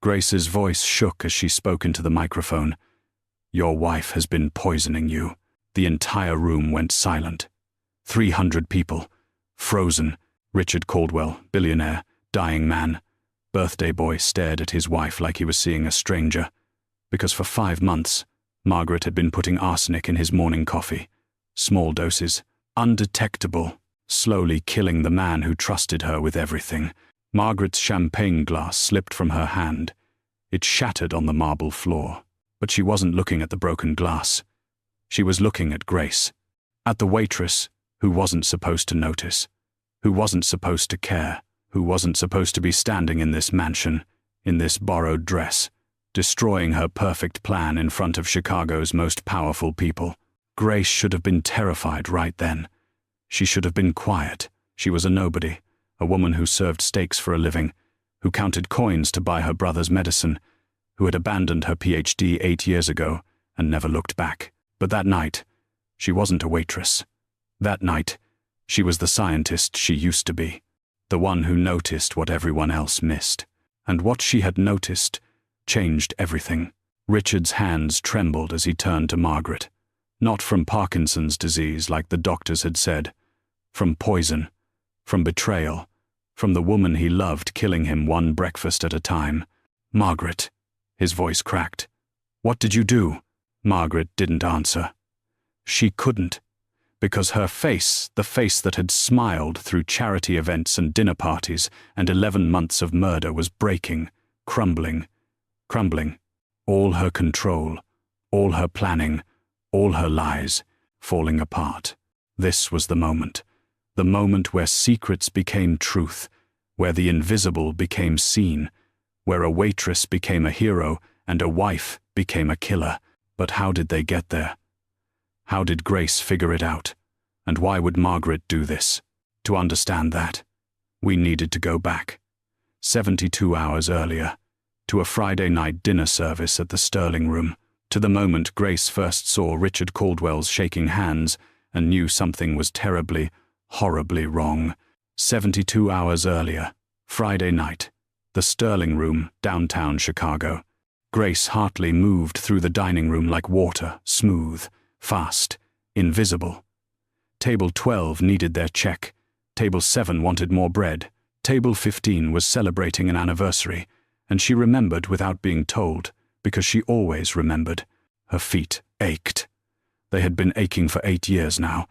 Grace's voice shook as she spoke into the microphone. "Your wife has been poisoning you." The entire room went silent. 300 people, frozen. Richard Caldwell, billionaire, dying man. Birthday boy stared at his wife like he was seeing a stranger. Because for 5 months, Margaret had been putting arsenic in his morning coffee. Small doses, undetectable, slowly killing the man who trusted her with everything. Margaret's champagne glass slipped from her hand. It shattered on the marble floor. But she wasn't looking at the broken glass. She was looking at Grace. At the waitress, who wasn't supposed to notice, who wasn't supposed to care, who wasn't supposed to be standing in this mansion, in this borrowed dress, destroying her perfect plan in front of Chicago's most powerful people. Grace should have been terrified right then. She should have been quiet. She was a nobody, a woman who served steaks for a living, who counted coins to buy her brother's medicine, who had abandoned her PhD 8 years ago and never looked back. But that night, she wasn't a waitress. That night, she was the scientist she used to be, the one who noticed what everyone else missed. And what she had noticed changed everything. Richard's hands trembled as he turned to Margaret. Not from Parkinson's disease like the doctors had said, from poison, from betrayal, from the woman he loved killing him one breakfast at a time. "Margaret," his voice cracked. "What did you do?" Margaret didn't answer. She couldn't, because her face, the face that had smiled through charity events and dinner parties and 11 months of murder, was breaking, crumbling. All her control, all her planning, all her lies, falling apart. This was the moment where secrets became truth, where the invisible became seen, where a waitress became a hero and a wife became a killer. But how did they get there? How did Grace figure it out? And why would Margaret do this? To understand that, we needed to go back, 72 hours earlier, to a Friday night dinner service at the Sterling Room, to the moment Grace first saw Richard Caldwell's shaking hands and knew something was terribly, horribly wrong. 72 hours earlier, Friday night, the Sterling Room, downtown Chicago. Grace Hartley moved through the dining room like water, smooth, fast, invisible. Table 12 needed their check. Table 7 wanted more bread. Table 15 was celebrating an anniversary, and she remembered without being told, because she always remembered. Her feet ached. They had been aching for 8 years now.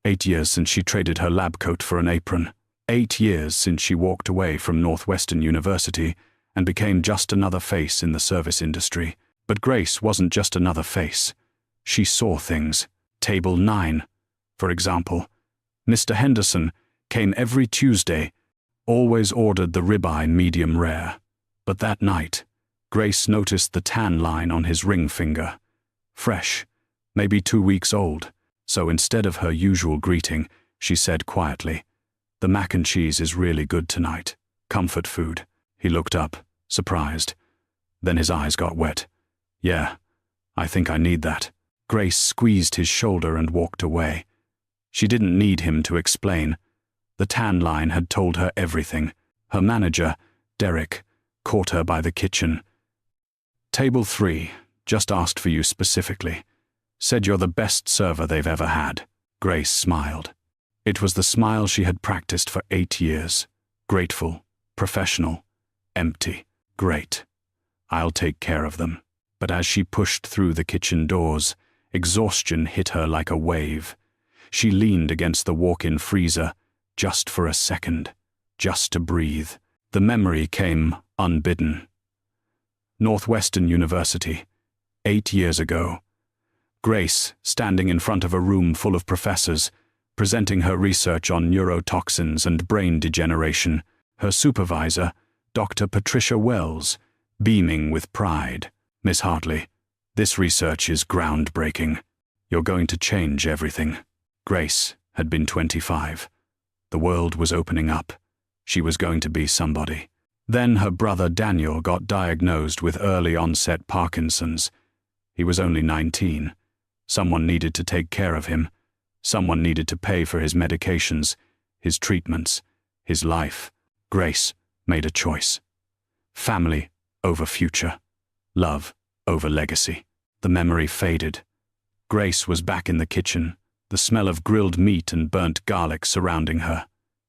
8 years since she traded her lab coat for an apron. 8 years since she walked away from Northwestern University and became just another face in the service industry. But Grace wasn't just another face. She saw things. Table 9, for example. Mr. Henderson came every Tuesday, always ordered the ribeye medium rare. But that night, Grace noticed the tan line on his ring finger. Fresh, maybe 2 weeks old. So instead of her usual greeting, she said quietly, "The mac and cheese is really good tonight. Comfort food." He looked up, surprised. Then his eyes got wet. "Yeah, I think I need that." Grace squeezed his shoulder and walked away. She didn't need him to explain. The tan line had told her everything. Her manager, Derek, caught her by the kitchen. "Table 3 just asked for you specifically. Said you're the best server they've ever had." Grace smiled. It was the smile she had practiced for 8 years. Grateful, professional, empty. "Great. I'll take care of them." But as she pushed through the kitchen doors, exhaustion hit her like a wave. She leaned against the walk-in freezer, just for a second, just to breathe. The memory came unbidden. Northwestern University, 8 years ago. Grace, standing in front of a room full of professors, presenting her research on neurotoxins and brain degeneration. Her supervisor, Dr. Patricia Wells, beaming with pride. "Miss Hartley, this research is groundbreaking. You're going to change everything." Grace had been 25. The world was opening up. She was going to be somebody. Then her brother Daniel got diagnosed with early-onset Parkinson's. He was only 19. Someone needed to take care of him. Someone needed to pay for his medications, his treatments, his life. Grace made a choice. Family over future. Love over legacy. The memory faded. Grace was back in the kitchen, the smell of grilled meat and burnt garlic surrounding her.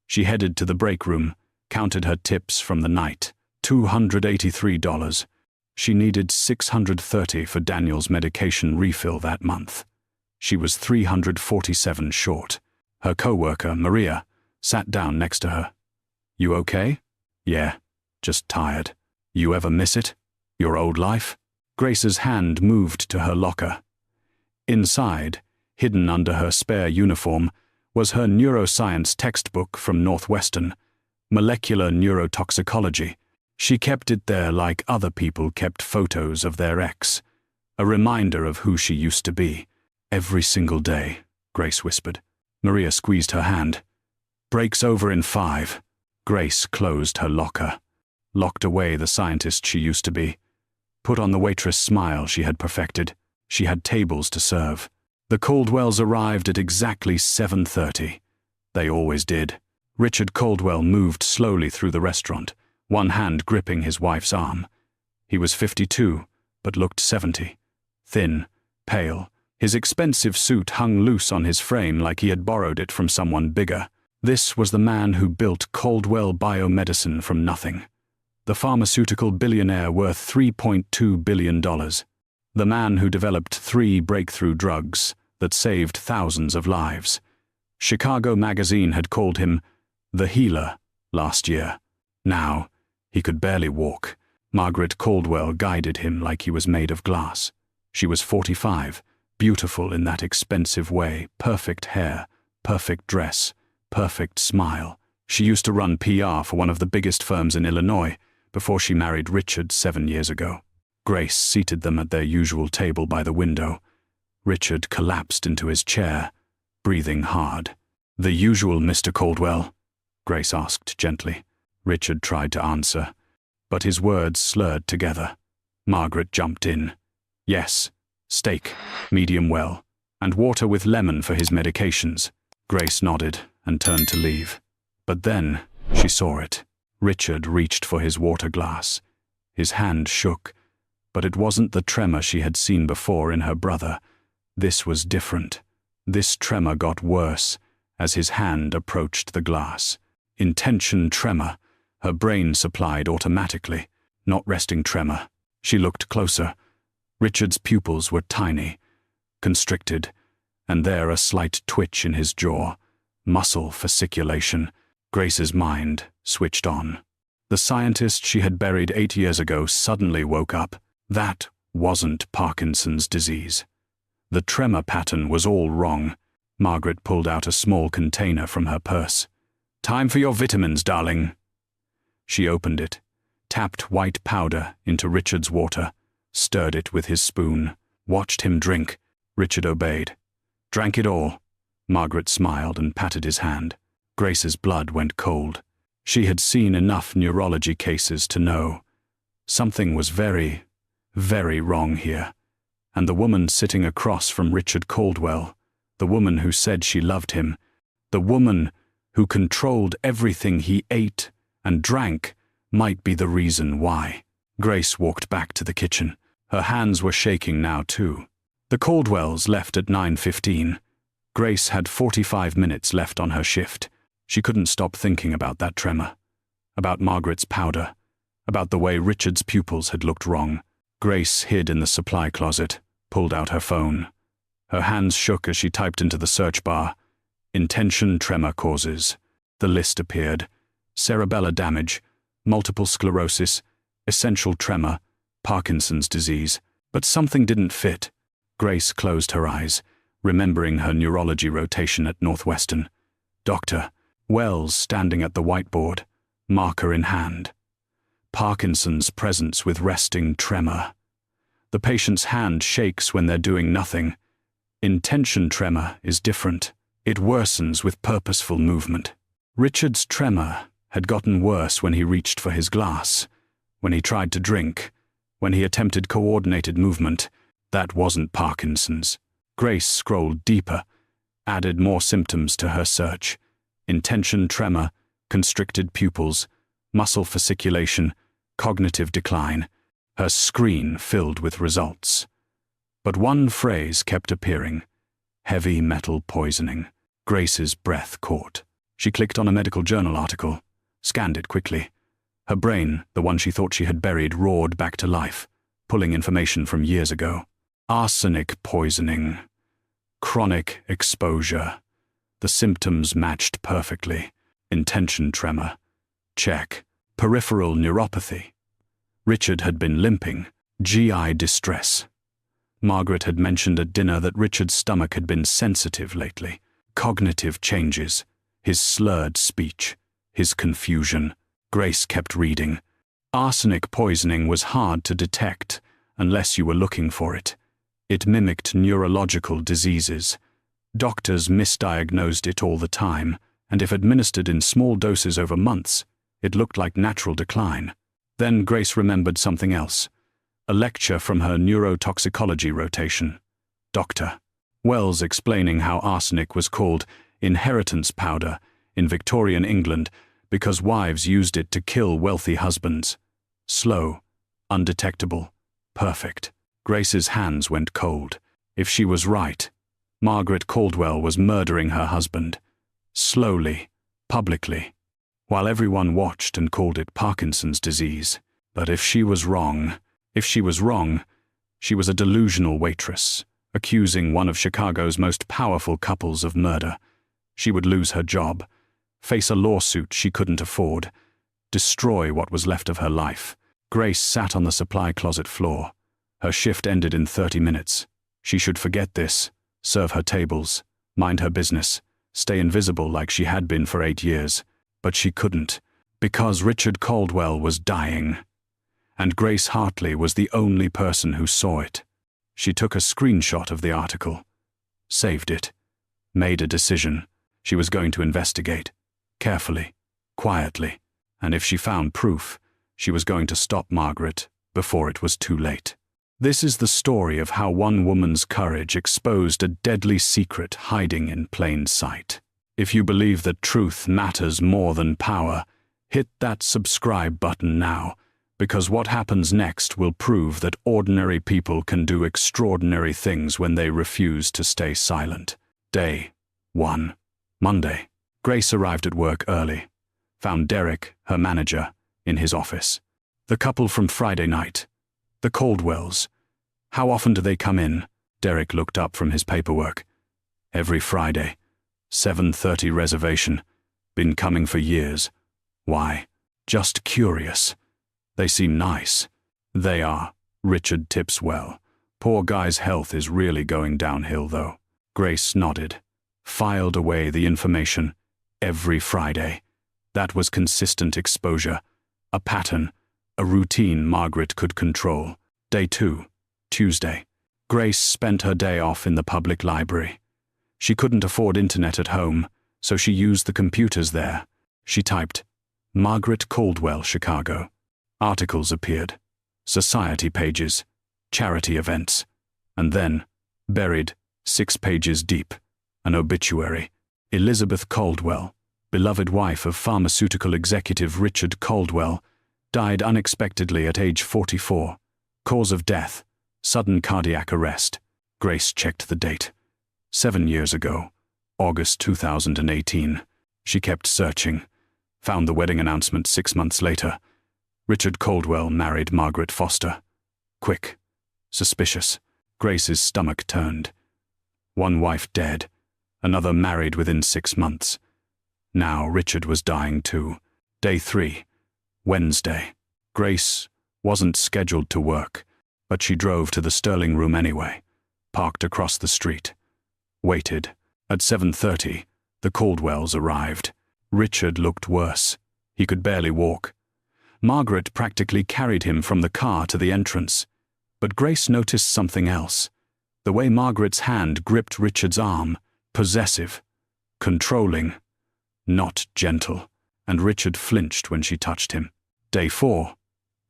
She headed to the break room, counted her tips from the night. $283. She needed $630 for Daniel's medication refill that month. She was $347 short. Her co-worker, Maria, sat down next to her. "You okay?" "Yeah, just tired." "You ever miss it? Your old life?" Grace's hand moved to her locker. Inside, hidden under her spare uniform, was her neuroscience textbook from Northwestern, Molecular Neurotoxicology. She kept it there like other people kept photos of their ex, a reminder of who she used to be. "Every single day," Grace whispered. Maria squeezed her hand. "Break's over in 5. Grace closed her locker, locked away the scientist she used to be, put on the waitress smile she had perfected. She had tables to serve. The Caldwells arrived at exactly 7:30. They always did. Richard Caldwell moved slowly through the restaurant, one hand gripping his wife's arm. He was 52, but looked 70. Thin, pale. His expensive suit hung loose on his frame like he had borrowed it from someone bigger. This was the man who built Caldwell Biomedicine from nothing. The pharmaceutical billionaire worth $3.2 billion. The man who developed 3 breakthrough drugs that saved thousands of lives. Chicago Magazine had called him the healer last year. Now, he could barely walk. Margaret Caldwell guided him like he was made of glass. She was 45, beautiful in that expensive way, perfect hair, perfect dress, perfect smile. She used to run PR for one of the biggest firms in Illinois before she married Richard 7 years ago. Grace seated them at their usual table by the window. Richard collapsed into his chair, breathing hard. "The usual, Mr. Caldwell?" Grace asked gently. Richard tried to answer, but his words slurred together. Margaret jumped in. "Yes, steak, medium well, and water with lemon for his medications." Grace nodded and turned to leave. But then she saw it. Richard reached for his water glass. His hand shook, but it wasn't the tremor she had seen before in her brother. This was different. This tremor got worse as his hand approached the glass. Intention tremor, her brain supplied automatically, not resting tremor. She looked closer. Richard's pupils were tiny, constricted, and there a slight twitch in his jaw. Muscle fasciculation. Grace's mind switched on. The scientist she had buried 8 years ago suddenly woke up. That wasn't Parkinson's disease. The tremor pattern was all wrong. Margaret pulled out a small container from her purse. "Time for your vitamins, darling." She opened it, tapped white powder into Richard's water, stirred it with his spoon, watched him drink. Richard obeyed. Drank it all. Margaret smiled and patted his hand. Grace's blood went cold. She had seen enough neurology cases to know something was very, very wrong here. And the woman sitting across from Richard Caldwell, the woman who said she loved him, the woman who controlled everything he ate and drank, might be the reason why. Grace walked back to the kitchen. Her hands were shaking now too. The Caldwells left at 9:15. Grace had 45 minutes left on her shift. She couldn't stop thinking about that tremor, about Margaret's powder, about the way Richard's pupils had looked wrong. Grace hid in the supply closet, pulled out her phone. Her hands shook as she typed into the search bar, "Intention tremor causes." The list appeared. Cerebellar damage, multiple sclerosis, essential tremor, Parkinson's disease. But something didn't fit. Grace closed her eyes, remembering her neurology rotation at Northwestern. Dr. Wells standing at the whiteboard, marker in hand. Parkinson's presence with resting tremor. The patient's hand shakes when they're doing nothing. Intention tremor is different. It worsens with purposeful movement. Richard's tremor had gotten worse when he reached for his glass, when he tried to drink, when he attempted coordinated movement. That wasn't Parkinson's. Grace scrolled deeper, added more symptoms to her search. Intention tremor, constricted pupils, muscle fasciculation, cognitive decline. her screen filled with results. But one phrase kept appearing: heavy metal poisoning. Grace's breath caught. She clicked on a medical journal article, scanned it quickly. Her brain, the one she thought she had buried, roared back to life, pulling information from years ago. Arsenic poisoning. Chronic exposure. The symptoms matched perfectly. Intention tremor. Check. Peripheral neuropathy. Richard had been limping. GI distress. Margaret had mentioned at dinner that Richard's stomach had been sensitive lately. Cognitive changes. His slurred speech. His confusion. Grace kept reading. Arsenic poisoning was hard to detect unless you were looking for it. It mimicked neurological diseases. Doctors misdiagnosed it all the time, and if administered in small doses over months, it looked like natural decline. Then Grace remembered something else. A lecture from her neurotoxicology rotation. Dr. Wells explaining how arsenic was called inheritance powder in Victorian England because wives used it to kill wealthy husbands. Slow, undetectable, perfect. Grace's hands went cold. If she was right, Margaret Caldwell was murdering her husband. Slowly, publicly, while everyone watched and called it Parkinson's disease. But if she was wrong, she was a delusional waitress, accusing one of Chicago's most powerful couples of murder. She would lose her job, face a lawsuit she couldn't afford, destroy what was left of her life. Grace sat on the supply closet floor. Her shift ended in 30 minutes. She should forget this, serve her tables, mind her business, stay invisible like she had been for 8 years. But she couldn't, because Richard Caldwell was dying. And Grace Hartley was the only person who saw it. She took a screenshot of the article, saved it, made a decision. She was going to investigate, carefully, quietly, and if she found proof, she was going to stop Margaret before it was too late. This is the story of how one woman's courage exposed a deadly secret hiding in plain sight. If you believe that truth matters more than power, hit that subscribe button now, because what happens next will prove that ordinary people can do extraordinary things when they refuse to stay silent. Day 1. Monday. Grace arrived at work early, found Derek, her manager, in his office. The couple from Friday night. The Caldwells. How often do they come in? Derek looked up from his paperwork. Every Friday. 7:30 reservation. Been coming for years. Why? Just curious. They seem nice. They are. Richard tips well. Poor guy's health is really going downhill, though. Grace nodded. Filed away the information. Every Friday. That was consistent exposure. A pattern. A routine Margaret could control. Day 2. Tuesday. Grace spent her day off in the public library. She couldn't afford internet at home, so she used the computers there. She typed, Margaret Caldwell, Chicago. Articles appeared. Society pages. Charity events. And then, buried, 6 pages deep, an obituary. Elizabeth Caldwell, beloved wife of pharmaceutical executive Richard Caldwell, died unexpectedly at age 44. Cause of death, sudden cardiac arrest. Grace checked the date. 7 years ago, August 2018. She kept searching. Found the wedding announcement 6 months later. Richard Caldwell married Margaret Foster. Quick. Suspicious. Grace's stomach turned. One wife dead. Another married within 6 months. Now Richard was dying too. Day 3. Wednesday. Grace wasn't scheduled to work, but she drove to the Sterling Room anyway. Parked across the street. Waited. At 7:30, the Caldwells arrived. Richard looked worse. He could barely walk. Margaret practically carried him from the car to the entrance. But Grace noticed something else. The way Margaret's hand gripped Richard's arm, possessive, controlling, not gentle, and Richard flinched when she touched him. Day 4.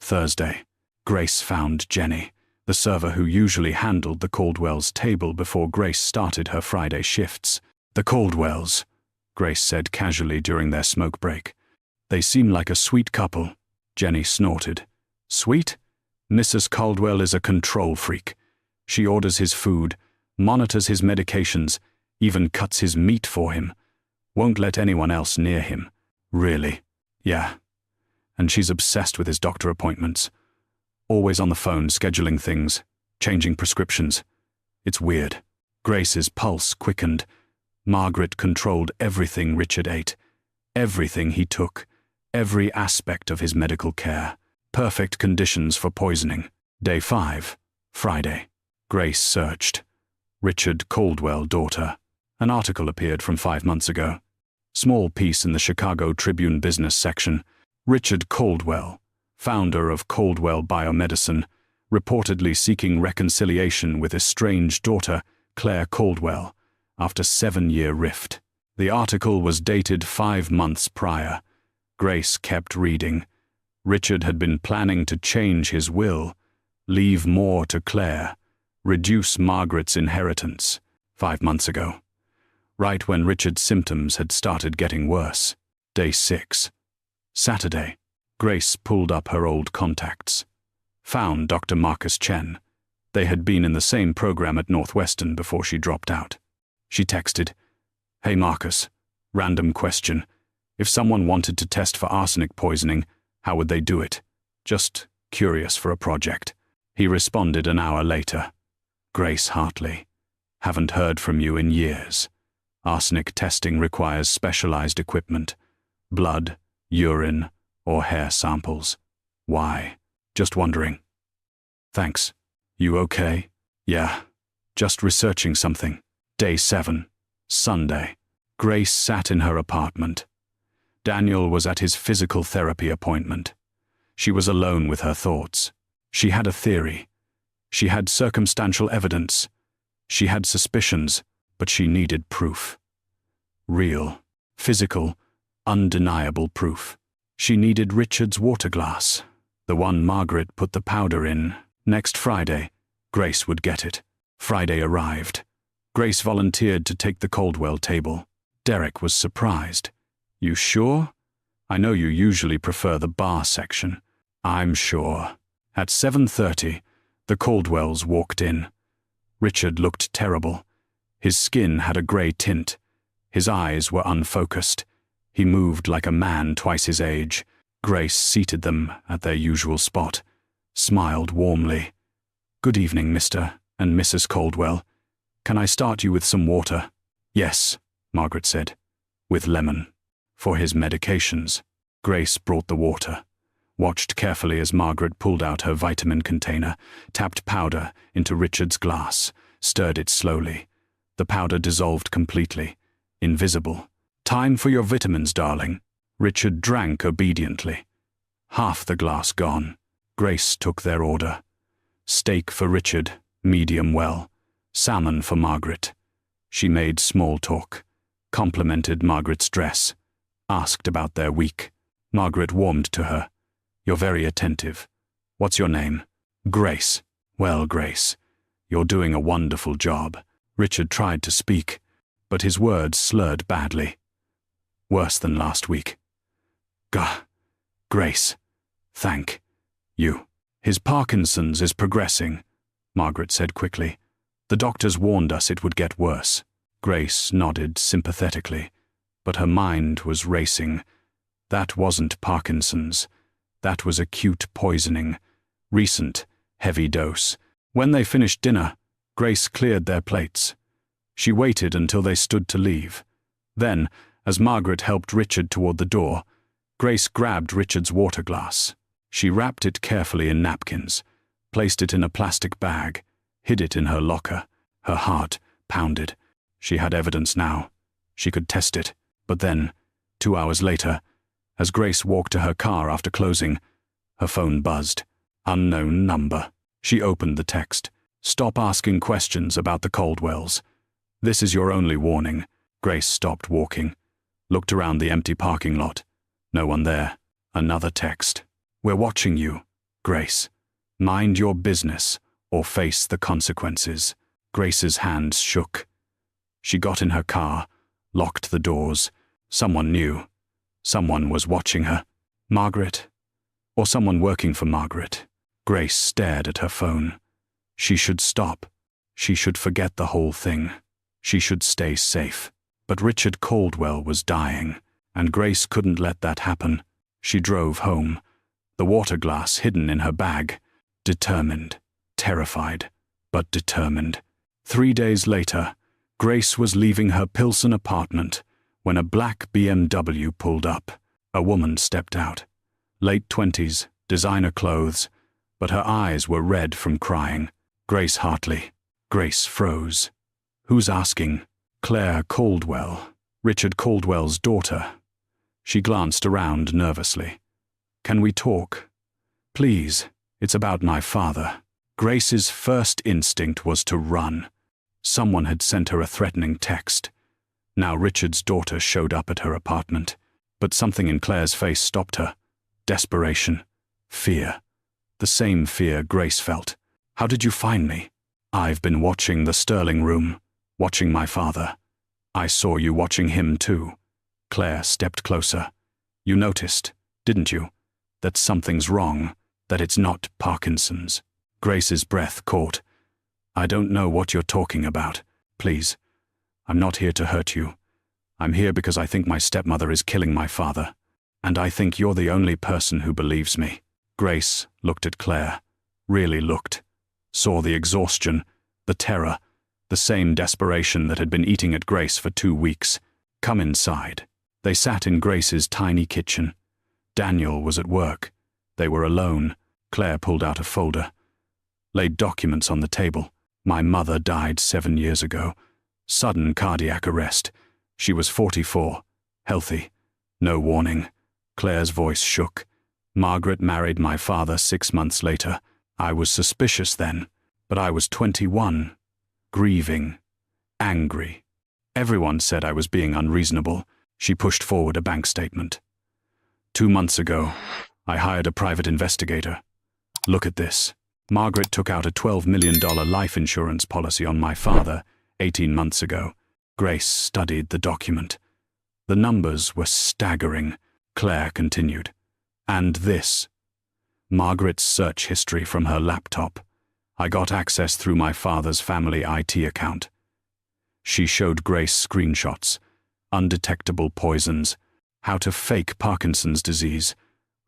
Thursday. Grace found Jenny, the server who usually handled the Caldwells' table before Grace started her Friday shifts. The Caldwells, Grace said casually during their smoke break. They seem like a sweet couple. Jenny snorted. Sweet? Mrs. Caldwell is a control freak. She orders his food, monitors his medications, even cuts his meat for him. Won't let anyone else near him. Really? Yeah. And she's obsessed with his doctor appointments. Always on the phone, scheduling things, changing prescriptions. It's weird. Grace's pulse quickened. Margaret controlled everything Richard ate, everything he took, every aspect of his medical care. Perfect conditions for poisoning. Day 5, Friday. Grace searched. Richard Caldwell, daughter. An article appeared from 5 months ago. Small piece in the Chicago Tribune business section. Richard Caldwell, founder of Caldwell Biomedicine, reportedly seeking reconciliation with estranged daughter, Claire Caldwell, after 7-year rift. The article was dated 5 months prior. Grace kept reading. Richard had been planning to change his will, leave more to Claire, reduce Margaret's inheritance, 5 months ago. Right when Richard's symptoms had started getting worse. Day 6. Saturday. Grace pulled up her old contacts. Found Dr. Marcus Chen. They had been in the same program at Northwestern before she dropped out. She texted, "Hey Marcus, random question. If someone wanted to test for arsenic poisoning, how would they do it? Just curious for a project." He responded an hour later. "Grace Hartley, haven't heard from you in years. Arsenic testing requires specialized equipment. Blood, urine, or hair samples. Why? Just wondering. Thanks. You okay?" "Yeah, just researching something." Day 7, Sunday. Grace sat in her apartment. Daniel was at his physical therapy appointment. She was alone with her thoughts. She had a theory. She had circumstantial evidence. She had suspicions, but she needed proof. Real, physical, undeniable proof. She needed Richard's water glass, the one Margaret put the powder in. Next Friday, Grace would get it. Friday arrived. Grace volunteered to take the Caldwell table. Derek was surprised. "You sure? I know you usually prefer the bar section." "I'm sure." At 7:30, the Caldwells walked in. Richard looked terrible. His skin had a grey tint. His eyes were unfocused. He moved like a man twice his age. Grace seated them at their usual spot, smiled warmly. "Good evening, Mr. and Mrs. Caldwell. Can I start you with some water?" "Yes," Margaret said, "with lemon. For his medications." Grace brought the water, watched carefully as Margaret pulled out her vitamin container, tapped powder into Richard's glass, stirred it slowly. The powder dissolved completely, invisible. "Time for your vitamins, darling." Richard drank obediently. Half the glass gone. Grace took their order. Steak for Richard, medium well. Salmon for Margaret. She made small talk, complimented Margaret's dress, asked about their week. Margaret warmed to her. "You're very attentive. What's your name?" "Grace." "Well, Grace, you're doing a wonderful job." Richard tried to speak, but his words slurred badly. "Worse than last week." Grace, thank you." "His Parkinson's is progressing," Margaret said quickly. "The doctors warned us it would get worse." Grace nodded sympathetically, but her mind was racing. That wasn't Parkinson's. That was acute poisoning. Recent, heavy dose. When they finished dinner, Grace cleared their plates. She waited until they stood to leave. Then, as Margaret helped Richard toward the door, Grace grabbed Richard's water glass. She wrapped it carefully in napkins, placed it in a plastic bag, hid it in her locker. Her heart pounded. She had evidence now. She could test it. But then, 2 hours later, as Grace walked to her car after closing, her phone buzzed. Unknown number. She opened the text. "Stop asking questions about the Caldwells. This is your only warning." Grace stopped walking, looked around the empty parking lot. No one there. Another text. "We're watching you, Grace. Mind your business or face the consequences." Grace's hands shook. She got in her car, locked the doors. Someone knew. Someone was watching her. Margaret? Or someone working for Margaret? Grace stared at her phone. She should stop. She should forget the whole thing. She should stay safe. But Richard Caldwell was dying, and Grace couldn't let that happen. She drove home, the water glass hidden in her bag, determined, terrified, but determined. 3 days later, Grace was leaving her Pilsen apartment when a black BMW pulled up. A woman stepped out. Late 20s, designer clothes, but her eyes were red from crying. Grace Hartley. Grace froze. Who's asking? Claire Caldwell, Richard Caldwell's daughter. She glanced around nervously. Can we talk? Please, it's about my father. Grace's first instinct was to run. Someone had sent her a threatening text. Now Richard's daughter showed up at her apartment, but something in Claire's face stopped her. Desperation. Fear. The same fear Grace felt. How did you find me? I've been watching the Sterling Room, watching my father. I saw you watching him too. Claire stepped closer. You noticed, didn't you, that something's wrong, that it's not Parkinson's. Grace's breath caught. I don't know what you're talking about. Please, I'm not here to hurt you. I'm here because I think my stepmother is killing my father, and I think you're the only person who believes me. Grace looked at Claire, really looked, saw the exhaustion, the terror, the same desperation that had been eating at Grace for 2 weeks. Come inside. They sat in Grace's tiny kitchen. Daniel was at work. They were alone. Claire pulled out a folder, laid documents on the table. My mother died 7 years ago. Sudden cardiac arrest. She was 44, healthy. No warning. Claire's voice shook. Margaret married my father 6 months later. I was suspicious then, but I was 21, grieving, angry. Everyone said I was being unreasonable. She pushed forward a bank statement. 2 months ago, I hired a private investigator. Look at this. Margaret took out a $12 million life insurance policy on my father 18 months ago. Grace studied the document. The numbers were staggering. Claire continued. And this. Margaret's search history from her laptop. I got access through my father's family IT account. She showed Grace screenshots, undetectable poisons, how to fake Parkinson's disease,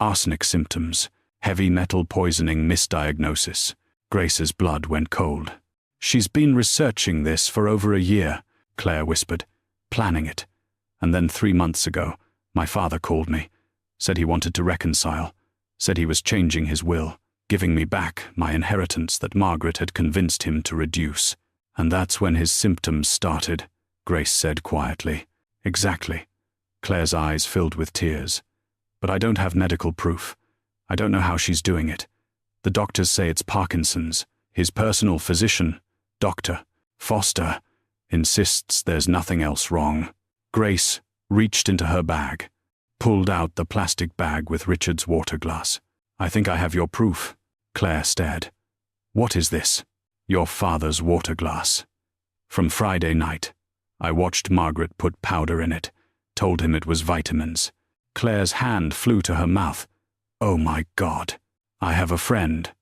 arsenic symptoms, heavy metal poisoning misdiagnosis. Grace's blood went cold. She's been researching this for over a year, Claire whispered, planning it. And then 3 months ago, my father called me, said he wanted to reconcile, said he was changing his will, giving me back my inheritance that Margaret had convinced him to reduce. And that's when his symptoms started, Grace said quietly. Exactly. Claire's eyes filled with tears. But I don't have medical proof. I don't know how she's doing it. The doctors say it's Parkinson's. His personal physician, Dr. Foster, insists there's nothing else wrong. Grace reached into her bag, pulled out the plastic bag with Richard's water glass. I think I have your proof. Claire stared. What is this? Your father's water glass. From Friday night, I watched Margaret put powder in it, told him it was vitamins. Claire's hand flew to her mouth. Oh my God. I have a friend,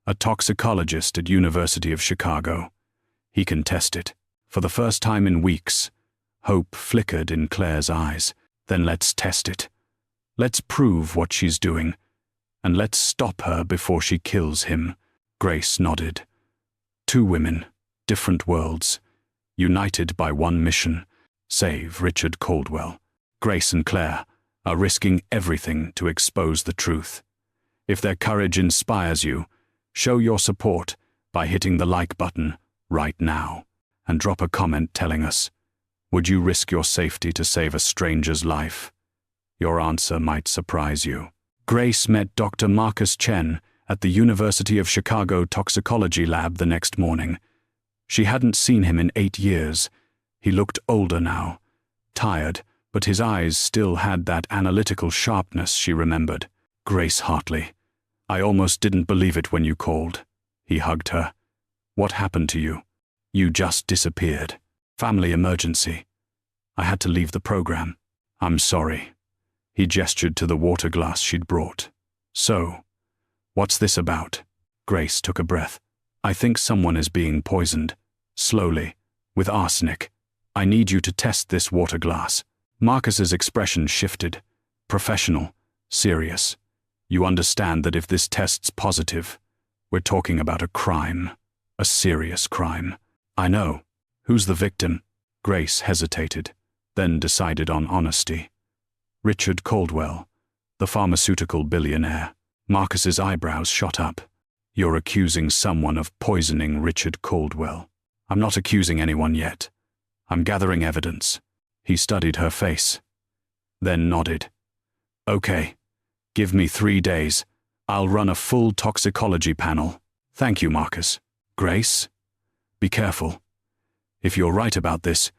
a toxicologist at University of Chicago. He can test it. For the first time in weeks, hope flickered in Claire's eyes. Then let's test it. Let's prove what she's doing. And let's stop her before she kills him. Grace nodded. 2 women, different worlds, united by one mission, save Richard Caldwell. Grace and Claire are risking everything to expose the truth. If their courage inspires you, show your support by hitting the like button right now and drop a comment telling us, would you risk your safety to save a stranger's life? Your answer might surprise you. Grace met Dr. Marcus Chen at the University of Chicago toxicology lab the next morning. She hadn't seen him in 8 years. He looked older now, tired, but his eyes still had that analytical sharpness she remembered. Grace Hartley. I almost didn't believe it when you called. He hugged her. What happened to you? You just disappeared. Family emergency. I had to leave the program. I'm sorry. He gestured to the water glass she'd brought. So, what's this about? Grace took a breath. I think someone is being poisoned. Slowly. With arsenic. I need you to test this water glass. Marcus's expression shifted. Professional. Serious. You understand that if this tests positive, we're talking about a crime. A serious crime. I know. Who's the victim? Grace hesitated, then decided on honesty. Richard Caldwell, the pharmaceutical billionaire. Marcus's eyebrows shot up. You're accusing someone of poisoning Richard Caldwell. I'm not accusing anyone yet. I'm gathering evidence. He studied her face, then nodded. Okay. Give me 3 days. I'll run a full toxicology panel. Thank you, Marcus. Grace? Be careful. If you're right about this,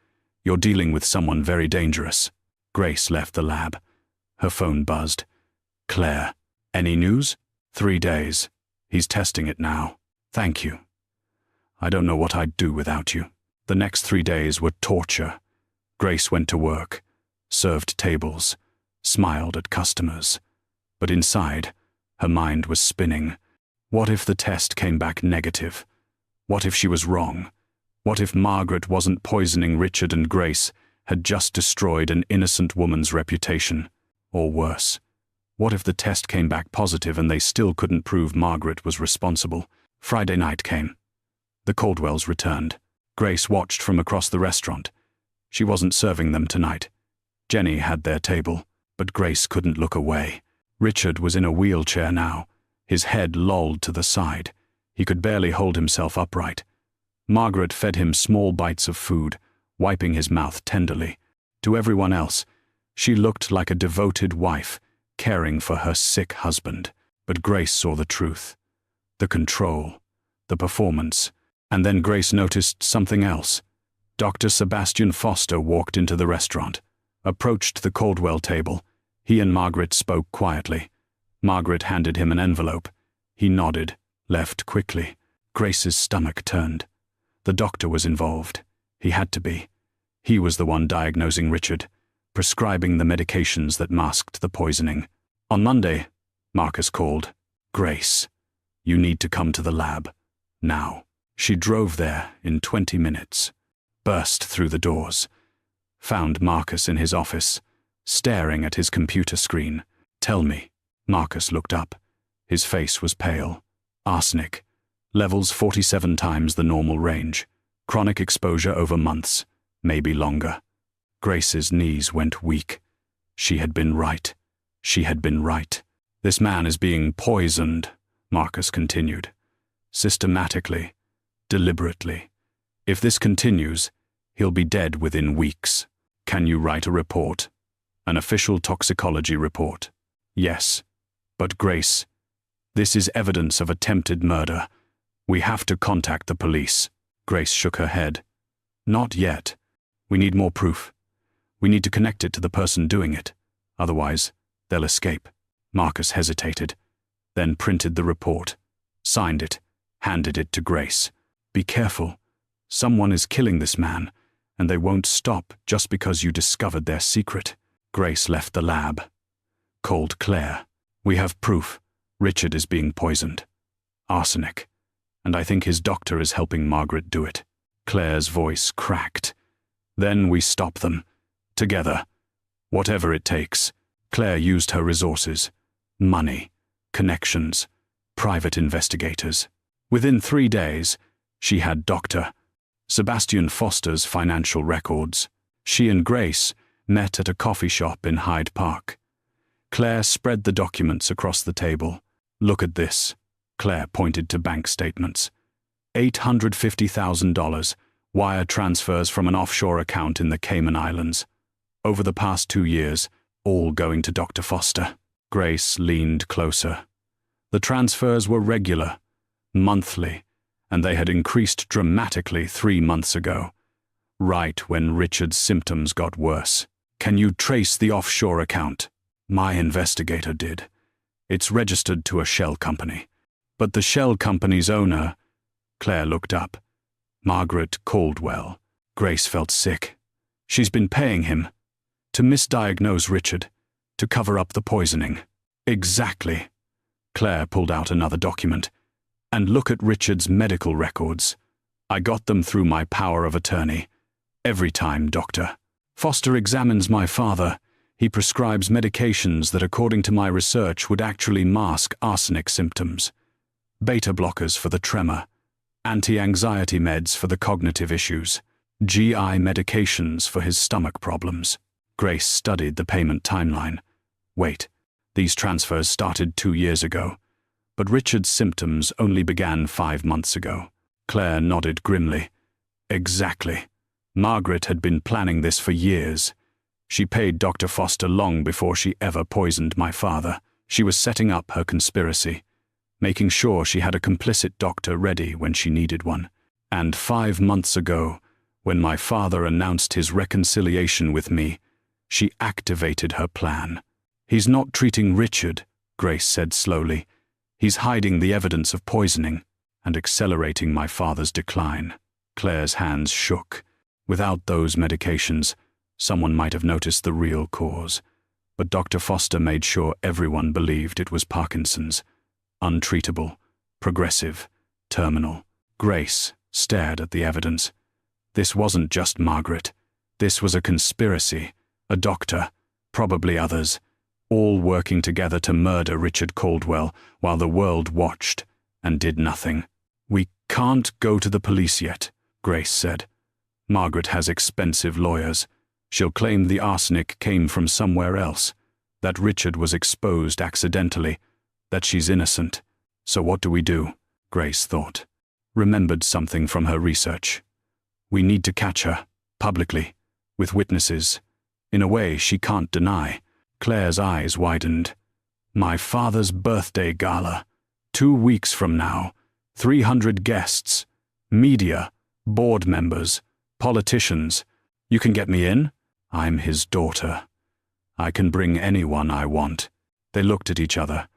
you're dealing with someone very dangerous. Grace left the lab. Her phone buzzed. Claire. Any news? 3 days. He's testing it now. Thank you. I don't know what I'd do without you. The next 3 days were torture. Grace went to work, served tables, smiled at customers. But inside, her mind was spinning. What if the test came back negative? What if she was wrong? What if Margaret wasn't poisoning Richard and Grace had just destroyed an innocent woman's reputation? Or worse, what if the test came back positive and they still couldn't prove Margaret was responsible? Friday night came. The Caldwells returned. Grace watched from across the restaurant. She wasn't serving them tonight. Jenny had their table, but Grace couldn't look away. Richard was in a wheelchair now, his head lolled to the side. He could barely hold himself upright. Margaret fed him small bites of food, wiping his mouth tenderly. To everyone else, she looked like a devoted wife, caring for her sick husband. But Grace saw the truth. The control, the performance. And then Grace noticed something else. Dr. Sebastian Foster walked into the restaurant, approached the Caldwell table. He and Margaret spoke quietly. Margaret handed him an envelope. He nodded, left quickly. Grace's stomach turned. The doctor was involved. He had to be. He was the one diagnosing Richard, prescribing the medications that masked the poisoning. On Monday, Marcus called. Grace, you need to come to the lab. Now. She drove there in 20 minutes, burst through the doors, found Marcus in his office, staring at his computer screen. Tell me. Marcus looked up. His face was pale. Arsenic. Levels 47 times the normal range. Chronic exposure over months, maybe longer. Grace's knees went weak. She had been right. She had been right. This man is being poisoned, Marcus continued. Systematically. Deliberately. If this continues, he'll be dead within weeks. Can you write a report? An official toxicology report? Yes. But Grace, this is evidence of attempted murder. We have to contact the police. Grace shook her head. Not yet. We need more proof. We need to connect it to the person doing it. Otherwise, they'll escape. Marcus hesitated, then printed the report, signed it, handed it to Grace. Be careful. Someone is killing this man, and they won't stop just because you discovered their secret. Grace left the lab. Called Claire. We have proof. Richard is being poisoned. Arsenic. And I think his doctor is helping Margaret do it. Claire's voice cracked. Then we stop them. Together. Whatever it takes. Claire used her resources. Money. Connections. Private investigators. Within 3 days, she had Dr. Sebastian Foster's financial records. She and Grace met at a coffee shop in Hyde Park. Claire spread the documents across the table. Look at this. Claire pointed to bank statements. $850,000 wire transfers from an offshore account in the Cayman Islands. Over the past 2 years, all going to Dr. Foster. Grace leaned closer. The transfers were regular, monthly, and they had increased dramatically 3 months ago, right when Richard's symptoms got worse. Can you trace the offshore account? My investigator did. It's registered to a shell company. But the shell company's owner, Claire looked up. Margaret Caldwell. Grace felt sick. She's been paying him to misdiagnose Richard, to cover up the poisoning. Exactly. Claire pulled out another document. And look at Richard's medical records. I got them through my power of attorney. Every time Dr. Foster examines my father, he prescribes medications that, according to my research, would actually mask arsenic symptoms. Beta blockers for the tremor, anti-anxiety meds for the cognitive issues, GI medications for his stomach problems. Grace studied the payment timeline. Wait, these transfers started 2 years ago, but Richard's symptoms only began 5 months ago. Claire nodded grimly. Exactly. Margaret had been planning this for years. She paid Dr. Foster long before she ever poisoned my father. She was setting up her conspiracy, making sure she had a complicit doctor ready when she needed one. And 5 months ago, when my father announced his reconciliation with me, she activated her plan. He's not treating Richard, Grace said slowly. He's hiding the evidence of poisoning and accelerating my father's decline. Claire's hands shook. Without those medications, someone might have noticed the real cause. But Dr. Foster made sure everyone believed it was Parkinson's. Untreatable, progressive, terminal. Grace stared at the evidence. This wasn't just Margaret. This was a conspiracy. A doctor, probably others, all working together to murder Richard Caldwell while the world watched and did nothing. We can't go to the police yet, Grace said. Margaret has expensive lawyers. She'll claim the arsenic came from somewhere else, that Richard was exposed accidentally, that she's innocent. So what do we do? Grace thought. Remembered something from her research. We need to catch her, publicly, with witnesses, in a way she can't deny. Claire's eyes widened. My father's birthday gala. 2 weeks from now. 300 guests. Media. Board members. Politicians. You can get me in? I'm his daughter. I can bring anyone I want. They looked at each other.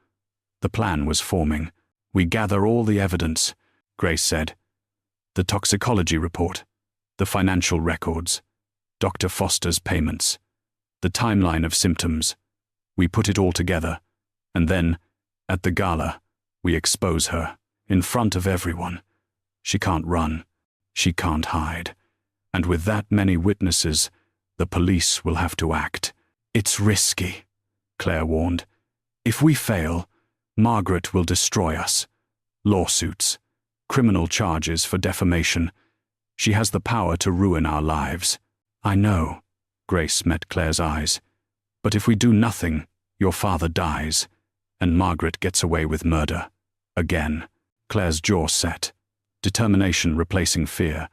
The plan was forming. We gather all the evidence, Grace said. The toxicology report. The financial records. Dr. Foster's payments. The timeline of symptoms. We put it all together, and then, at the gala, we expose her, in front of everyone. She can't run. She can't hide. And with that many witnesses, the police will have to act. It's risky, Claire warned. If we fail, Margaret will destroy us. Lawsuits, criminal charges for defamation. She has the power to ruin our lives. I know. Grace met Claire's eyes. But if we do nothing, your father dies, and Margaret gets away with murder. Again. Claire's jaw set. Determination replacing fear.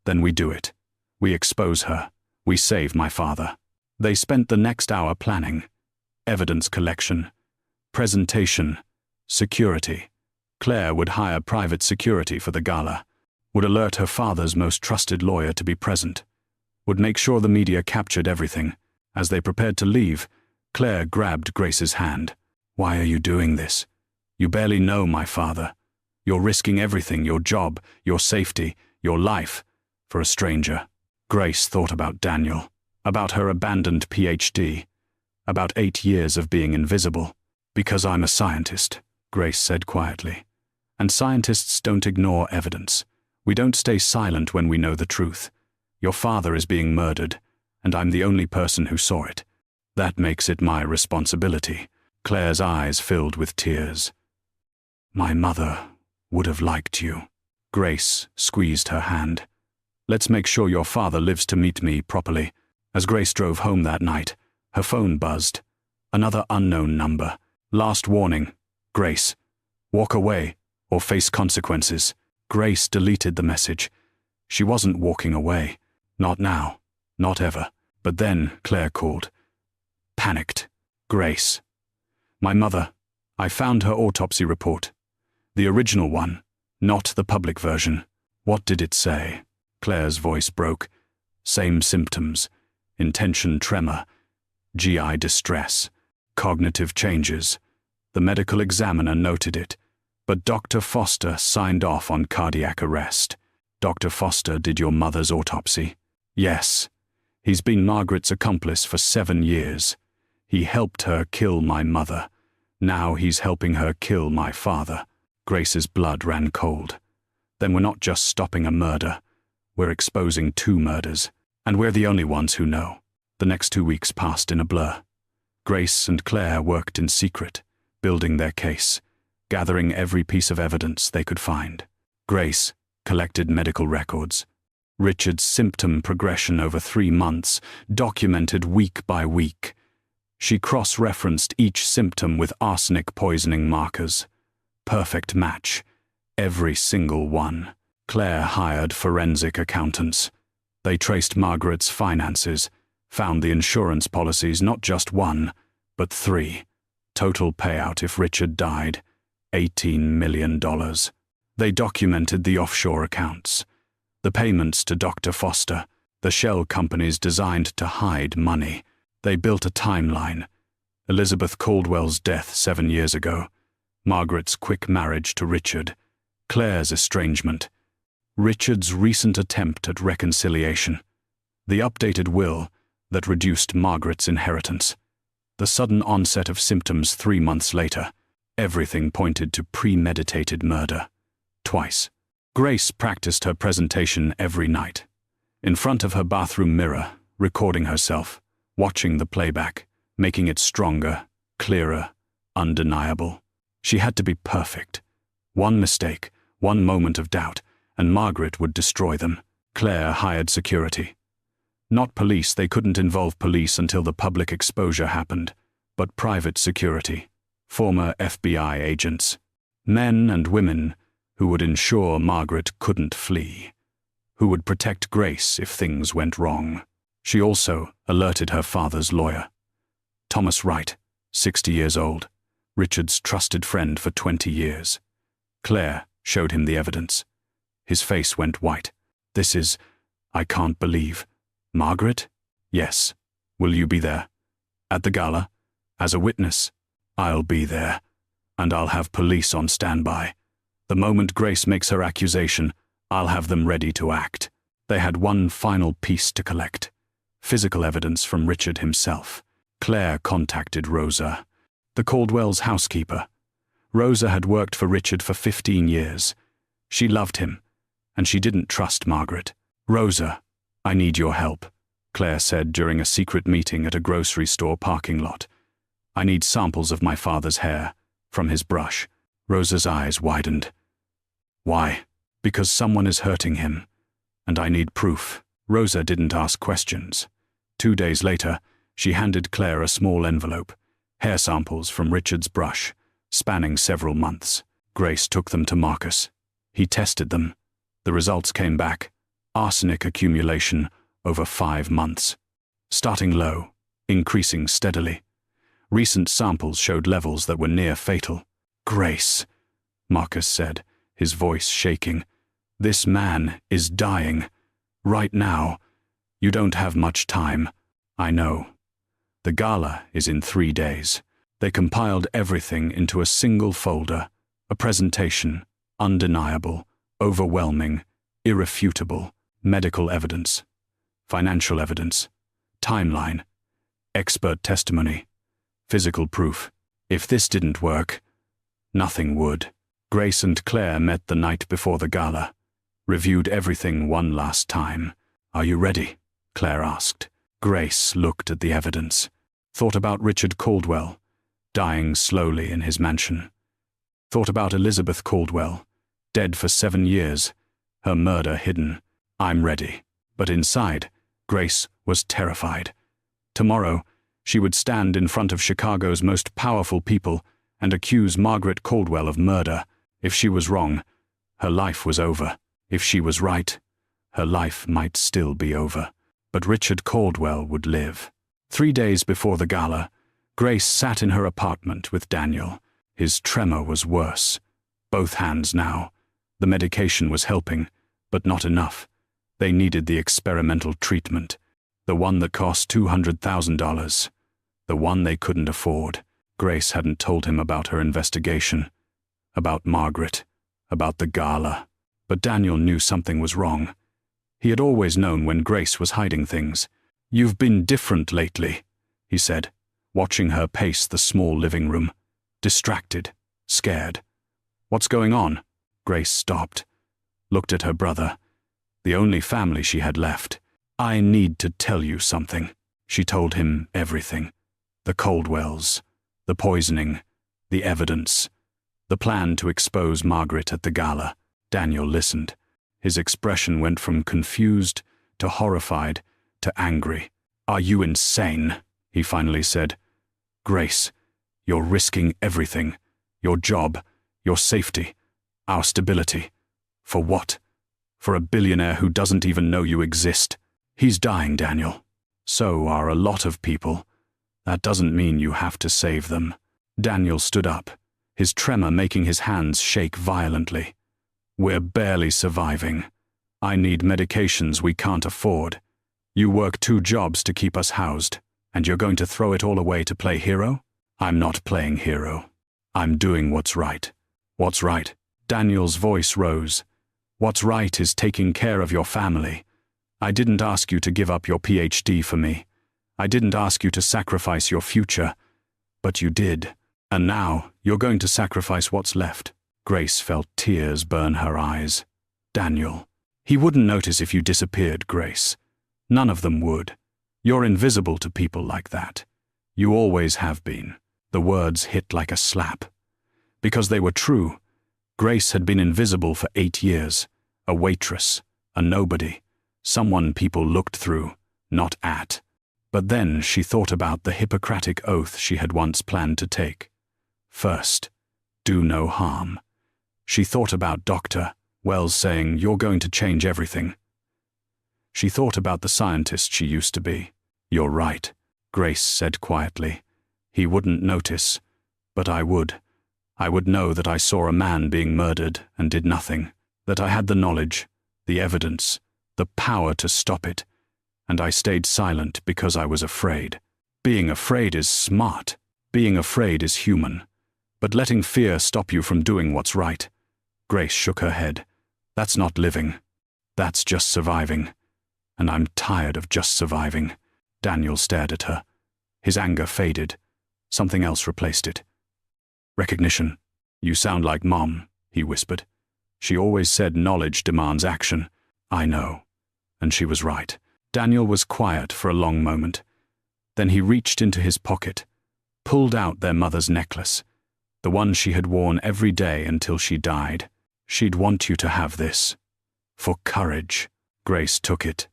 Then we do it. We expose her. We save my father. They spent the next hour planning. Evidence collection. Presentation. Security. Claire would hire private security for the gala. Would alert her father's most trusted lawyer to be present. Would make sure the media captured everything. As they prepared to leave, Claire grabbed Grace's hand. Why are you doing this? You barely know my father. You're risking everything, your job, your safety, your life, for a stranger. Grace thought about Daniel, about her abandoned PhD, about 8 years of being invisible. Because I'm a scientist, Grace said quietly. And scientists don't ignore evidence. We don't stay silent when we know the truth. Your father is being murdered, and I'm the only person who saw it. That makes it my responsibility. Claire's eyes filled with tears. My mother would have liked you. Grace squeezed her hand. Let's make sure your father lives to meet me properly. As Grace drove home that night, her phone buzzed. Another unknown number. Last warning. Grace. Walk away or face consequences. Grace deleted the message. She wasn't walking away. Not now. Not ever. But then Claire called. Panicked. Grace. My mother. I found her autopsy report. The original one, not the public version. What did it say? Claire's voice broke. Same symptoms. Intention tremor. GI distress. Cognitive changes. The medical examiner noted it. But Dr. Foster signed off on cardiac arrest. Dr. Foster did your mother's autopsy? Yes. He's been Margaret's accomplice for 7 years. He helped her kill my mother. Now he's helping her kill my father. Grace's blood ran cold. Then we're not just stopping a murder, we're exposing 2 murders, and we're the only ones who know. The next 2 weeks passed in a blur. Grace and Claire worked in secret, building their case, gathering every piece of evidence they could find. Grace collected medical records. Richard's symptom progression over 3 months, documented week by week. She cross-referenced each symptom with arsenic poisoning markers. Perfect match. Every single one. Claire hired forensic accountants. They traced Margaret's finances, found the insurance policies, not just 1, but 3. Total payout if Richard died, $18 million. They documented the offshore accounts, the payments to Dr. Foster, the shell companies designed to hide money. They built a timeline. Elizabeth Caldwell's death 7 years ago, Margaret's quick marriage to Richard, Claire's estrangement, Richard's recent attempt at reconciliation, the updated will that reduced Margaret's inheritance, the sudden onset of symptoms 3 months later. Everything pointed to premeditated murder. Twice. Grace practiced her presentation every night, in front of her bathroom mirror, recording herself, watching the playback, making it stronger, clearer, undeniable. She had to be perfect. One mistake, one moment of doubt, and Margaret would destroy them. Claire hired security. Not police, they couldn't involve police until the public exposure happened, but private security, former FBI agents, men and women who would ensure Margaret couldn't flee, who would protect Grace if things went wrong. She also alerted her father's lawyer, Thomas Wright, 60 years old, Richard's trusted friend for 20 years. Claire showed him the evidence. His face went white. I can't believe. Margaret? Yes. Will you be there? At the gala? As a witness? I'll be there. And I'll have police on standby. The moment Grace makes her accusation, I'll have them ready to act. They had one final piece to collect. Physical evidence from Richard himself. Claire contacted Rosa, the Caldwells' housekeeper. Rosa had worked for Richard for 15 years. She loved him, and she didn't trust Margaret. Rosa, I need your help, Claire said during a secret meeting at a grocery store parking lot. I need samples of my father's hair, from his brush. Rosa's eyes widened. Why? Because someone is hurting him, and I need proof. Rosa didn't ask questions. 2 days later, she handed Claire a small envelope, hair samples from Richard's brush, spanning several months. Grace took them to Marcus. He tested them. The results came back. Arsenic accumulation over 5 months. Starting low, increasing steadily. Recent samples showed levels that were near fatal. Grace, Marcus said, his voice shaking. This man is dying. Right now. You don't have much time. I know. The gala is in 3 days. They compiled everything into a single folder, a presentation, undeniable, overwhelming, irrefutable, medical evidence, financial evidence, timeline, expert testimony, physical proof. If this didn't work, nothing would. Grace and Claire met the night before the gala, reviewed everything one last time. Are you ready? Claire asked. Grace looked at the evidence, thought about Richard Caldwell, dying slowly in his mansion. Thought about Elizabeth Caldwell, dead for 7 years, her murder hidden. I'm ready. But inside, Grace was terrified. Tomorrow, she would stand in front of Chicago's most powerful people and accuse Margaret Caldwell of murder. If she was wrong, her life was over. If she was right, her life might still be over. But Richard Caldwell would live. 3 days before the gala, Grace sat in her apartment with Daniel. His tremor was worse. Both hands now. The medication was helping, but not enough. They needed the experimental treatment, the one that cost $200,000, the one they couldn't afford. Grace hadn't told him about her investigation, about Margaret, about the gala. But Daniel knew something was wrong. He had always known when Grace was hiding things. You've been different lately, he said, watching her pace the small living room, distracted, scared. What's going on? Grace stopped, looked at her brother, the only family she had left. I need to tell you something. She told him everything. The Caldwells, the poisoning, the evidence, the plan to expose Margaret at the gala. Daniel listened. His expression went from confused to horrified to angry. Are you insane? He finally said. Grace, you're risking everything. Your job, your safety, our stability. For what? For a billionaire who doesn't even know you exist. He's dying, Daniel. So are a lot of people. That doesn't mean you have to save them. Daniel stood up, his tremor making his hands shake violently. We're barely surviving. I need medications we can't afford. You work 2 jobs to keep us housed, and you're going to throw it all away to play hero? I'm not playing hero. I'm doing what's right. What's right? Daniel's voice rose. What's right is taking care of your family. I didn't ask you to give up your PhD for me. I didn't ask you to sacrifice your future. But you did. And now, you're going to sacrifice what's left. Grace felt tears burn her eyes. Daniel. He wouldn't notice if you disappeared, Grace. None of them would. You're invisible to people like that. You always have been. The words hit like a slap. Because they were true. Grace had been invisible for 8 years. A waitress. A nobody. Someone people looked through, not at. But then she thought about the Hippocratic oath she had once planned to take. First, do no harm. She thought about Dr. Wells saying, you're going to change everything. She thought about the scientist she used to be. You're right, Grace said quietly. He wouldn't notice, but I would. I would know that I saw a man being murdered and did nothing, that I had the knowledge, the evidence, the power to stop it, and I stayed silent because I was afraid. Being afraid is smart. Being afraid is human. But letting fear stop you from doing what's right. Grace shook her head. That's not living. That's just surviving. And I'm tired of just surviving. Daniel stared at her. His anger faded. Something else replaced it. Recognition. You sound like Mom, he whispered. She always said knowledge demands action. I know. And she was right. Daniel was quiet for a long moment. Then he reached into his pocket, pulled out their mother's necklace, the one she had worn every day until she died. She'd want you to have this. For courage. Grace took it,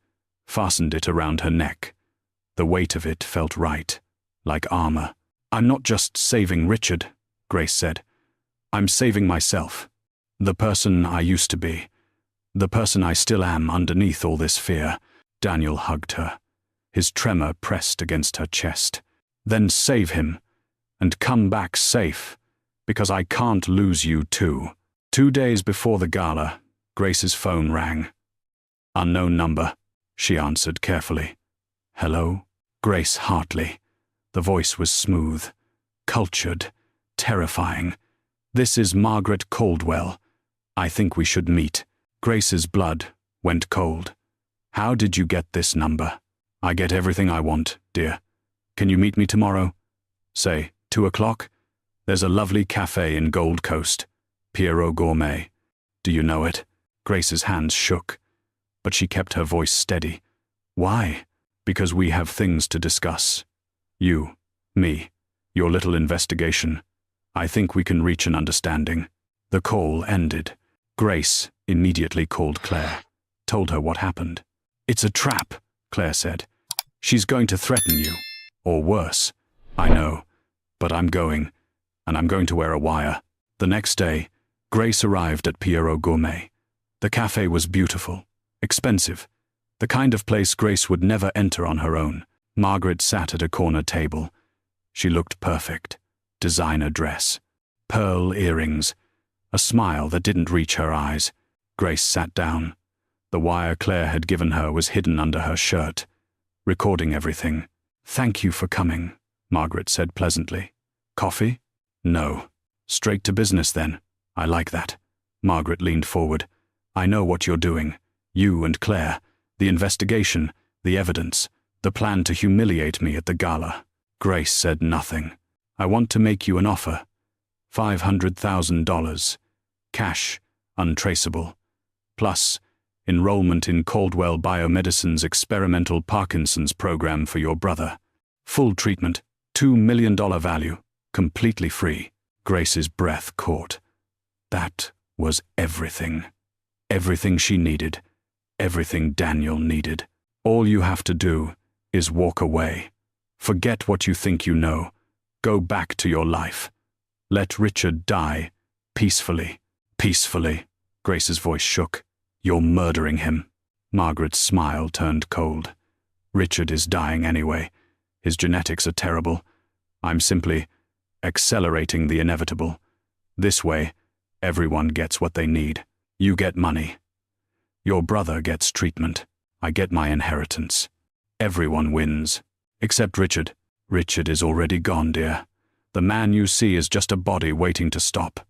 fastened it around her neck. The weight of it felt right, like armor. I'm not just saving Richard, Grace said. I'm saving myself. The person I used to be. The person I still am underneath all this fear. Daniel hugged her. His tremor pressed against her chest. Then save him, and come back safe, because I can't lose you too. 2 days before the gala, Grace's phone rang. Unknown number, she answered carefully. Hello? Grace Hartley. The voice was smooth, cultured, terrifying. This is Margaret Caldwell. I think we should meet. Grace's blood went cold. How did you get this number? I get everything I want, dear. Can you meet me tomorrow? Say, 2 o'clock? There's a lovely cafe in Gold Coast, Pierrot Gourmet. Do you know it? Grace's hands shook, but she kept her voice steady. Why? Because we have things to discuss. You, me, your little investigation. I think we can reach an understanding. The call ended. Grace immediately called Claire, told her what happened. It's a trap, Claire said. She's going to threaten you, or worse. I know, but I'm going, and I'm going to wear a wire. The next day, Grace arrived at Pierrot Gourmet. The cafe was beautiful, expensive, the kind of place Grace would never enter on her own. Margaret sat at a corner table. She looked perfect. Designer dress, pearl earrings, a smile that didn't reach her eyes. Grace sat down. The wire Claire had given her was hidden under her shirt, recording everything. Thank you for coming, Margaret said pleasantly. Coffee? No. Straight to business then. I like that. Margaret leaned forward. I know what you're doing. You and Claire. The investigation, the evidence, the plan to humiliate me at the gala. Grace said nothing. I want to make you an offer. $500,000. cash, untraceable. Plus, enrollment in Caldwell Biomedicine's experimental Parkinson's program for your brother. Full treatment, $2 million value, completely free. Grace's breath caught. That was everything. Everything she needed. Everything Daniel needed. All you have to do is walk away. Forget what you think you know. Go back to your life. Let Richard die peacefully. Peacefully. Grace's voice shook. You're murdering him. Margaret's smile turned cold. Richard is dying anyway. His genetics are terrible. I'm simply accelerating the inevitable. This way, everyone gets what they need. You get money. Your brother gets treatment. I get my inheritance. Everyone wins. Except Richard. Richard is already gone, dear. The man you see is just a body waiting to stop.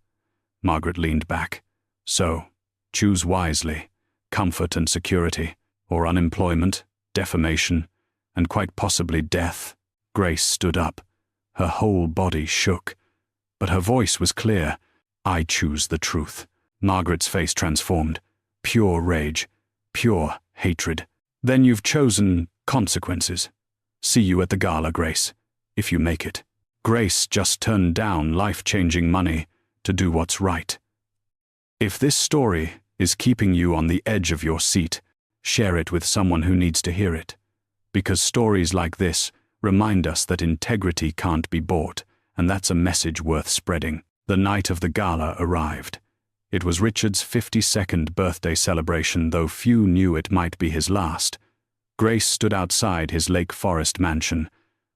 Margaret leaned back. So, choose wisely. Comfort and security, or unemployment, defamation, and quite possibly death. Grace stood up. Her whole body shook. But her voice was clear. I choose the truth. Margaret's face transformed. Pure rage. Pure hatred. Then you've chosen consequences. See you at the gala, Grace, if you make it. Grace just turned down life-changing money to do what's right. If this story is keeping you on the edge of your seat, share it with someone who needs to hear it. Because stories like this remind us that integrity can't be bought, and that's a message worth spreading. The night of the gala arrived. It was Richard's 52nd birthday celebration, though few knew it might be his last. Grace stood outside his Lake Forest mansion,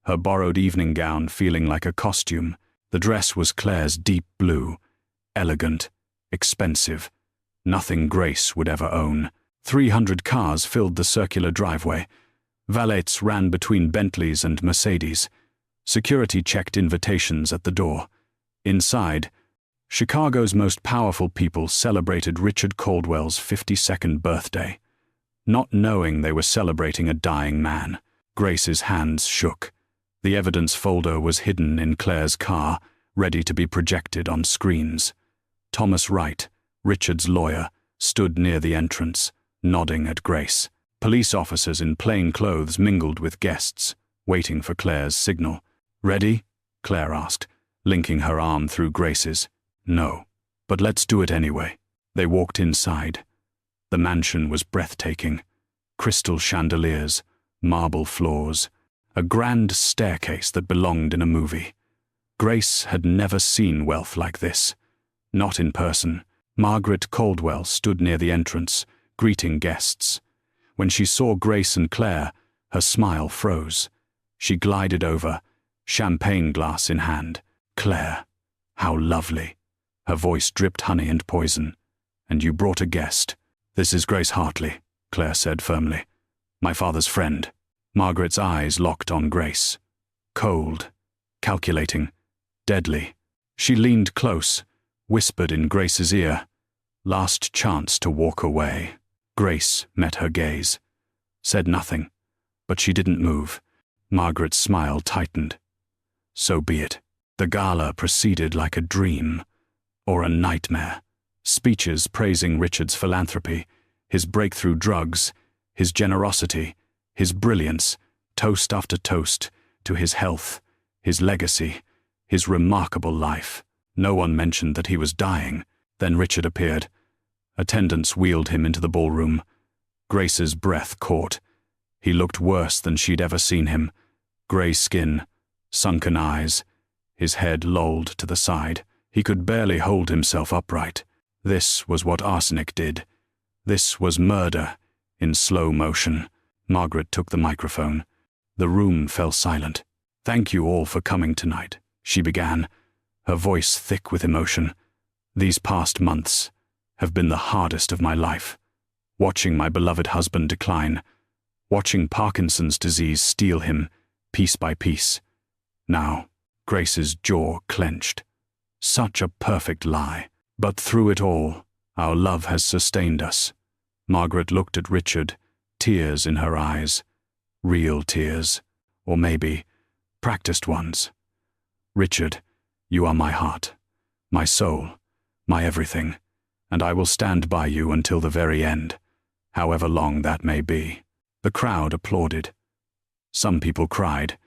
her borrowed evening gown feeling like a costume. The dress was Claire's deep blue, elegant, expensive, nothing Grace would ever own. 300 cars filled the circular driveway. Valets ran between Bentleys and Mercedes. Security checked invitations at the door. Inside, Chicago's most powerful people celebrated Richard Caldwell's 52nd birthday. Not knowing they were celebrating a dying man, Grace's hands shook. The evidence folder was hidden in Claire's car, ready to be projected on screens. Thomas Wright, Richard's lawyer, stood near the entrance, nodding at Grace. Police officers in plain clothes mingled with guests, waiting for Claire's signal. Ready? Claire asked, linking her arm through Grace's. No, but let's do it anyway. They walked inside. The mansion was breathtaking. Crystal chandeliers, marble floors, a grand staircase that belonged in a movie. Grace had never seen wealth like this. Not in person. Margaret Caldwell stood near the entrance, greeting guests. When she saw Grace and Claire, her smile froze. She glided over, champagne glass in hand. Claire, how lovely. Her voice dripped honey and poison. And you brought a guest. This is Grace Hartley, Claire said firmly. My father's friend. Margaret's eyes locked on Grace. Cold, calculating, deadly. She leaned close, whispered in Grace's ear. Last chance to walk away. Grace met her gaze. Said nothing, but she didn't move. Margaret's smile tightened. So be it. The gala proceeded like a dream, or a nightmare. Speeches praising Richard's philanthropy, his breakthrough drugs, his generosity, his brilliance, toast after toast to his health, his legacy, his remarkable life. No one mentioned that he was dying. Then Richard appeared. Attendants wheeled him into the ballroom. Grace's breath caught. He looked worse than she'd ever seen him. Grey skin, sunken eyes, his head lolled to the side. He could barely hold himself upright. This was what arsenic did. This was murder, in slow motion. Margaret took the microphone. The room fell silent. Thank you all for coming tonight, she began, her voice thick with emotion. These past months have been the hardest of my life. Watching my beloved husband decline, watching Parkinson's disease steal him, piece by piece. Now, Grace's jaw clenched. Such a perfect lie. But through it all, our love has sustained us. Margaret looked at Richard, tears in her eyes. Real tears. Or maybe, practiced ones. Richard, you are my heart, my soul, my everything. and I will stand by you until the very end, however long that may be." The crowd applauded. Some people cried.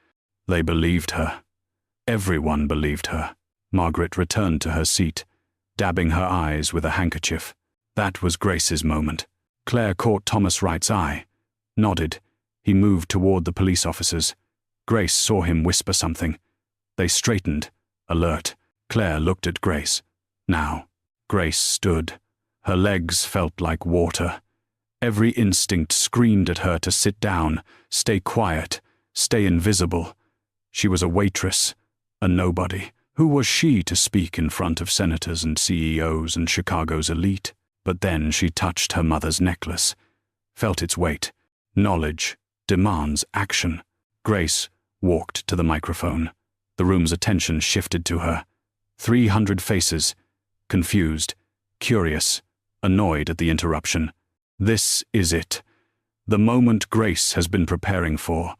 They believed her. Everyone believed her. Margaret returned to her seat, dabbing her eyes with a handkerchief. That was Grace's moment. Claire caught Thomas Wright's eye, nodded. He moved toward the police officers. Grace saw him whisper something. They straightened, alert. Claire looked at Grace. Now, Grace stood. Her legs felt like water. Every instinct screamed at her to sit down, stay quiet, stay invisible. She was a waitress, a nobody. Who was she to speak in front of senators and CEOs and Chicago's elite? But then she touched her mother's necklace, felt its weight. Knowledge demands action. Grace walked to the microphone. The room's attention shifted to her. 300 faces, confused, curious, annoyed at the interruption. This is it. The moment Grace has been preparing for.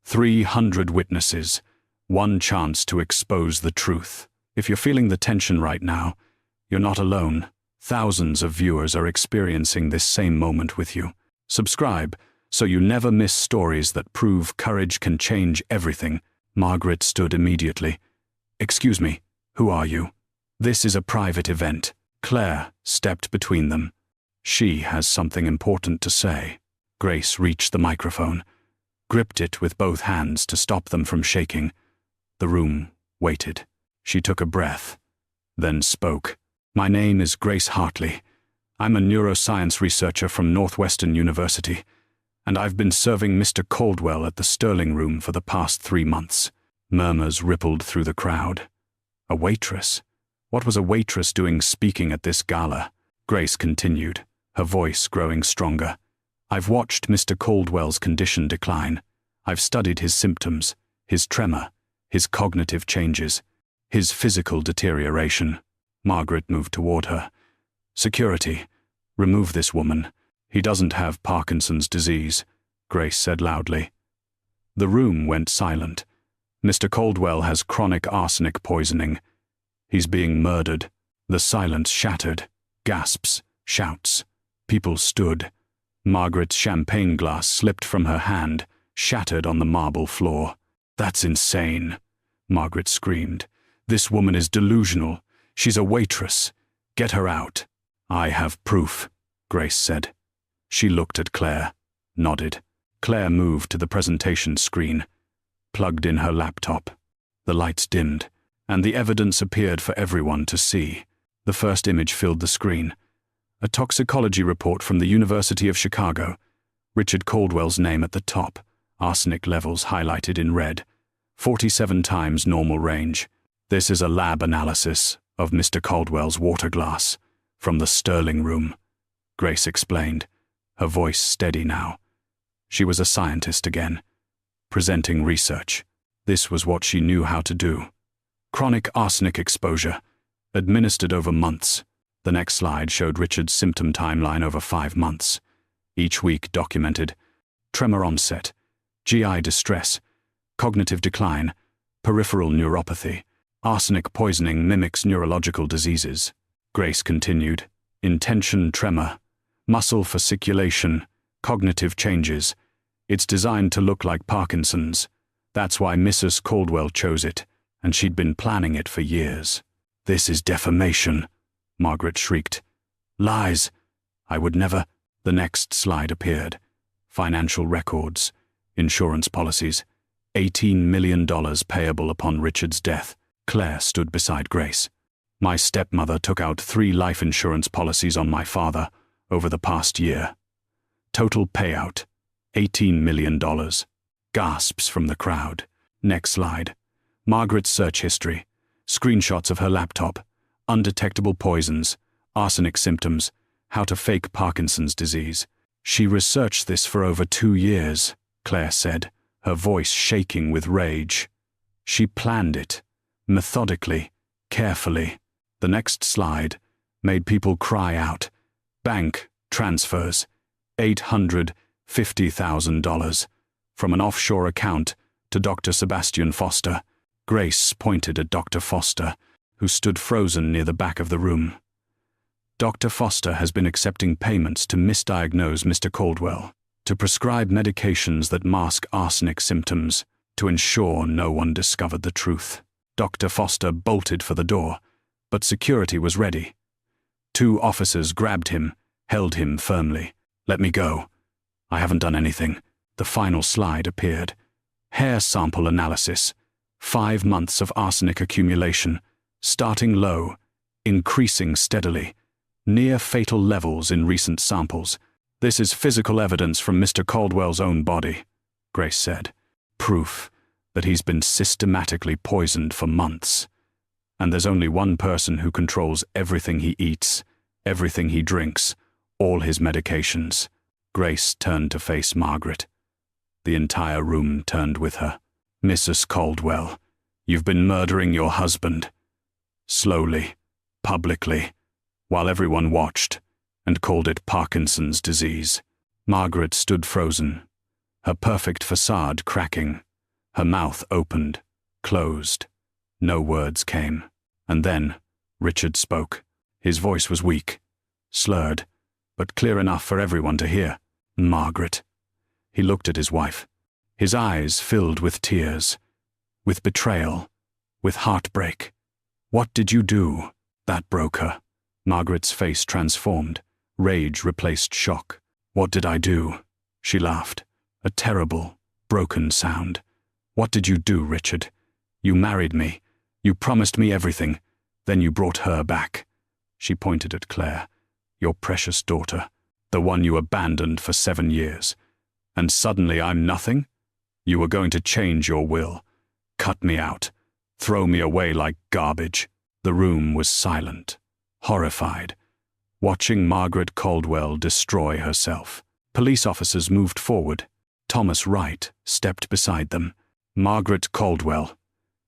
300 witnesses. One chance to expose the truth. If you're feeling the tension right now, you're not alone. Thousands of viewers are experiencing this same moment with you. Subscribe so you never miss stories that prove courage can change everything. Margaret stood immediately. "Excuse me, who are you?" "This is a private event." Claire stepped between them. "She has something important to say." Grace reached the microphone, gripped it with both hands to stop them from shaking. The room waited. She took a breath, then spoke. "My name is Grace Hartley. I'm a neuroscience researcher from Northwestern University, and I've been serving Mr. Caldwell at the Sterling Room for the past 3 months." Murmurs rippled through the crowd. A waitress? What was a waitress doing speaking at this gala? Grace continued, her voice growing stronger. "I've watched Mr. Caldwell's condition decline. I've studied his symptoms, his tremor, his cognitive changes, his physical deterioration." Margaret moved toward her. "Security, remove this woman. He doesn't have Parkinson's disease," Grace said loudly. The room went silent. "Mr. Caldwell has chronic arsenic poisoning. He's being murdered." The silence shattered. Gasps, shouts. People stood. Margaret's champagne glass slipped from her hand, shattered on the marble floor. "That's insane," Margaret screamed. "This woman is delusional. She's a waitress. Get her out." "I have proof," Grace said. She looked at Claire, nodded. Claire moved to the presentation screen, plugged in her laptop. The lights dimmed, and the evidence appeared for everyone to see. The first image filled the screen. A toxicology report from the University of Chicago. Richard Caldwell's name at the top, arsenic levels highlighted in red. 47 times normal range. "This is a lab analysis of Mr. Caldwell's water glass from the Sterling Room," Grace explained, her voice steady now. She was a scientist again, presenting research. This was what she knew how to do. Chronic arsenic exposure, administered over months. The next slide showed Richard's symptom timeline over 5 months. Each week documented tremor onset, GI distress, cognitive decline, peripheral neuropathy. Arsenic poisoning mimics neurological diseases. Grace continued. Intention tremor, muscle fasciculation, cognitive changes. It's designed to look like Parkinson's. That's why Mrs. Caldwell chose it, and she'd been planning it for years. "This is defamation," Margaret shrieked. "Lies! I would never—" The next slide appeared. Financial records, insurance policies, $18 million payable upon Richard's death. Claire stood beside Grace. "My stepmother took out 3 life insurance policies on my father over the past year. Total payout, $18 million. Gasps from the crowd. Next slide. Margaret's search history. Screenshots of her laptop. Undetectable poisons. Arsenic symptoms. How to fake Parkinson's disease. "She researched this for over 2 years, Claire said, her voice shaking with rage. "She planned it. Methodically, carefully." The next slide made people cry out. Bank transfers, $850,000 from an offshore account to Dr. Sebastian Foster. Grace pointed at Dr. Foster, who stood frozen near the back of the room. Dr. Foster has been accepting payments to misdiagnose Mr. Caldwell, to prescribe medications that mask arsenic symptoms, to ensure no one discovered the truth. Dr. Foster bolted for the door, but security was ready. 2 officers grabbed him, held him firmly. "Let me go. I haven't done anything." The final slide appeared. Hair sample analysis. 5 months of arsenic accumulation, starting low, increasing steadily. Near fatal levels in recent samples. "This is physical evidence from Mr. Caldwell's own body," Grace said. "Proof that he's been systematically poisoned for months. And there's only one person who controls everything he eats, everything he drinks, all his medications." Grace turned to face Margaret. The entire room turned with her. "Mrs. Caldwell, you've been murdering your husband. Slowly, publicly, while everyone watched, and called it Parkinson's disease." Margaret stood frozen, her perfect facade cracking, her mouth opened, closed. No words came. And then Richard spoke. His voice was weak, slurred, but clear enough for everyone to hear. "Margaret." He looked at his wife. His eyes filled with tears, with betrayal, with heartbreak. "What did you do?" That broke her. Margaret's face transformed. Rage replaced shock. "What did I do?" She laughed. A terrible, broken sound. "What did you do, Richard? You married me. You promised me everything. Then you brought her back." She pointed at Claire. "Your precious daughter. The one you abandoned for 7 years. And suddenly I'm nothing? You were going to change your will. Cut me out. Throw me away like garbage." The room was silent, horrified, watching Margaret Caldwell destroy herself. Police officers moved forward. Thomas Wright stepped beside them. "Margaret Caldwell,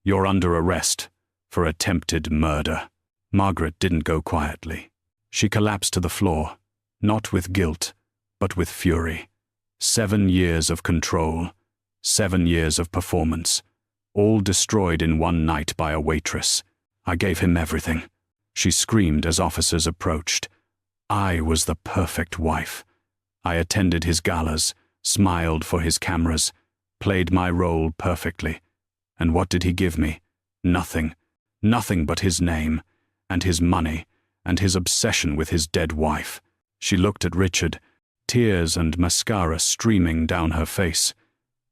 you're under arrest for attempted murder." Margaret didn't go quietly. She collapsed to the floor, not with guilt, but with fury. 7 years of control, 7 years of performance, all destroyed in one night by a waitress. "I gave him everything," she screamed as officers approached. "I was the perfect wife. I attended his galas, smiled for his cameras, played my role perfectly. And what did he give me? Nothing. Nothing but his name, and his money, and his obsession with his dead wife." She looked at Richard, tears and mascara streaming down her face.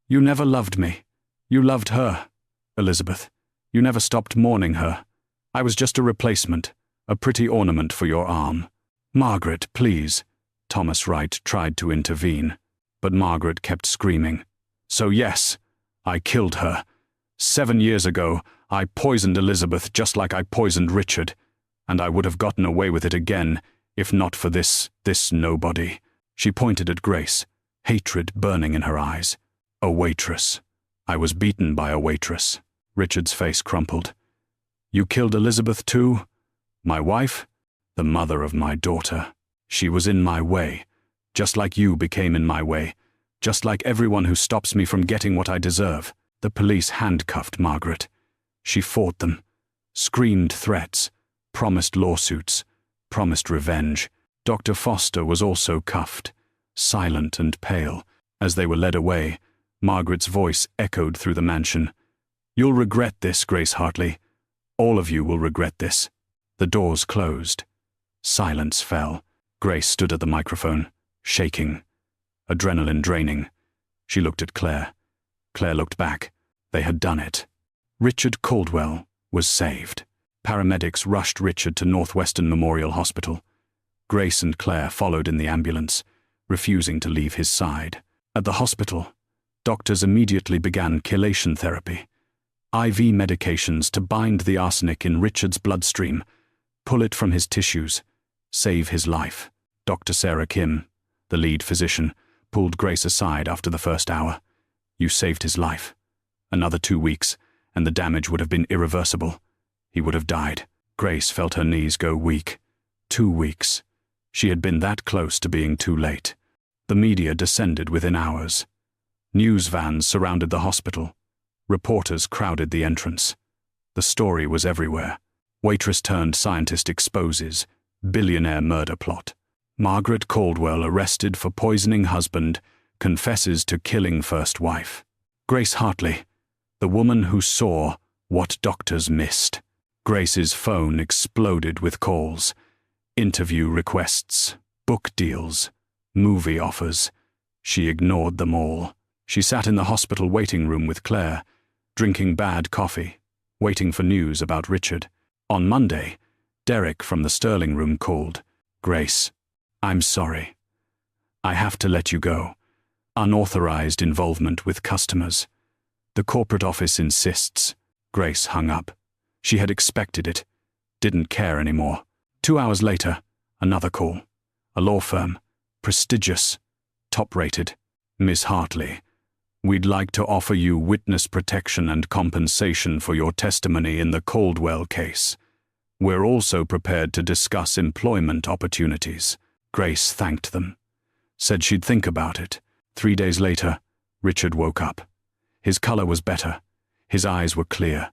"You never loved me. You loved her, Elizabeth. You never stopped mourning her. I was just a replacement, a pretty ornament for your arm." "Margaret, please." Thomas Wright tried to intervene, but Margaret kept screaming. "So yes, I killed her. 7 years ago, I poisoned Elizabeth just like I poisoned Richard, and I would have gotten away with it again if not for this nobody." She pointed at Grace, hatred burning in her eyes. "A waitress. I was beaten by a waitress." Richard's face crumpled. "You killed Elizabeth too? My wife? The mother of my daughter. She was in my way, just like you became in my way, just like everyone who stops me from getting what I deserve." The police handcuffed Margaret. She fought them, screamed threats, promised lawsuits, promised revenge. Dr. Foster was also cuffed, silent and pale. As they were led away, Margaret's voice echoed through the mansion. "You'll regret this, Grace Hartley. All of you will regret this." The doors closed. Silence fell. Grace stood at the microphone, shaking, adrenaline draining. She looked at Claire. Claire looked back. They had done it. Richard Caldwell was saved. Paramedics rushed Richard to Northwestern Memorial Hospital. Grace and Claire followed in the ambulance, refusing to leave his side. At the hospital, doctors immediately began chelation therapy, IV medications to bind the arsenic in Richard's bloodstream, pull it from his tissues, save his life. Dr. Sarah Kim, the lead physician, pulled Grace aside after the first hour. "You saved his life. Another 2 weeks, and the damage would have been irreversible. He would have died." Grace felt her knees go weak. 2 weeks. She had been that close to being too late. The media descended within hours. News vans surrounded the hospital. Reporters crowded the entrance. The story was everywhere. Waitress turned scientist exposes Billionaire murder plot. Margaret Caldwell arrested for poisoning husband, confesses to killing first wife. Grace Hartley, the woman who saw what doctors missed. Grace's phone exploded with calls, interview requests, book deals, movie offers. She ignored them all. She sat in the hospital waiting room with Claire, drinking bad coffee, waiting for news about Richard. On Monday, Derek from the Sterling room called. Grace, I'm sorry. I have to let you go. Unauthorized involvement with customers. The corporate office insists. Grace hung up. She had expected it, didn't care anymore. 2 hours later, another call. A law firm, prestigious, top-rated. Miss Hartley, we'd like to offer you witness protection and compensation for your testimony in the Caldwell case. We're also prepared to discuss employment opportunities. Grace thanked them, said she'd think about it. 3 days later, Richard woke up. His color was better. His eyes were clear.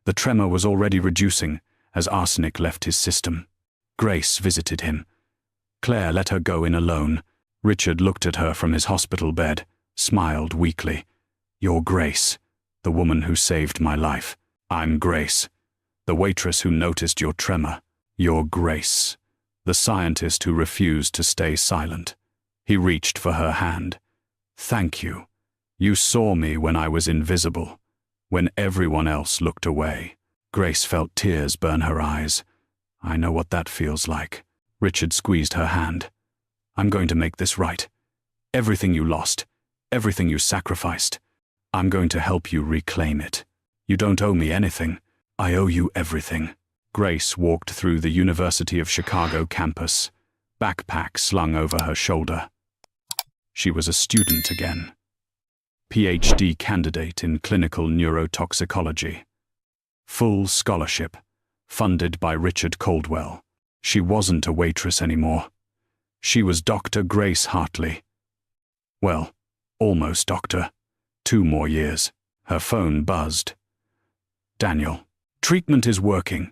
The tremor was already reducing as arsenic left his system. Grace visited him. Claire let her go in alone. Richard looked at her from his hospital bed, smiled weakly. You're Grace, the woman who saved my life. I'm Grace, the waitress who noticed your tremor. You're Grace, the scientist who refused to stay silent. He reached for her hand. Thank you. You saw me when I was invisible, when everyone else looked away. Grace felt tears burn her eyes. I know what that feels like. Richard squeezed her hand. I'm going to make this right. Everything you lost, everything you sacrificed, I'm going to help you reclaim it. You don't owe me anything. I owe you everything. Grace walked through the University of Chicago campus, backpack slung over her shoulder. She was a student again. PhD candidate in clinical neurotoxicology. Full scholarship, funded by Richard Caldwell. She wasn't a waitress anymore. She was Dr. Grace Hartley. Well, almost doctor. 2 more years. Her phone buzzed. Daniel, treatment is working.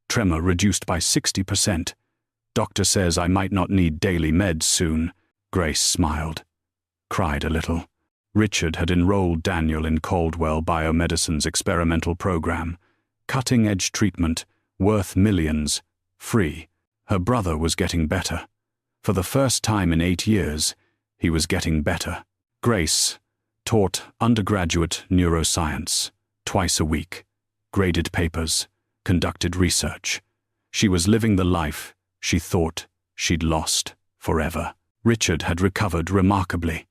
Tremor reduced by 60%. Doctor says I might not need daily meds soon. Grace smiled, cried a little. Richard had enrolled Daniel in Caldwell Biomedicine's experimental program. Cutting-edge treatment, worth millions, free. Her brother was getting better. For the first time in 8 years, he was getting better. Grace taught undergraduate neuroscience, twice a week, graded papers, conducted research. She was living the life she thought she'd lost forever. Richard had recovered remarkably.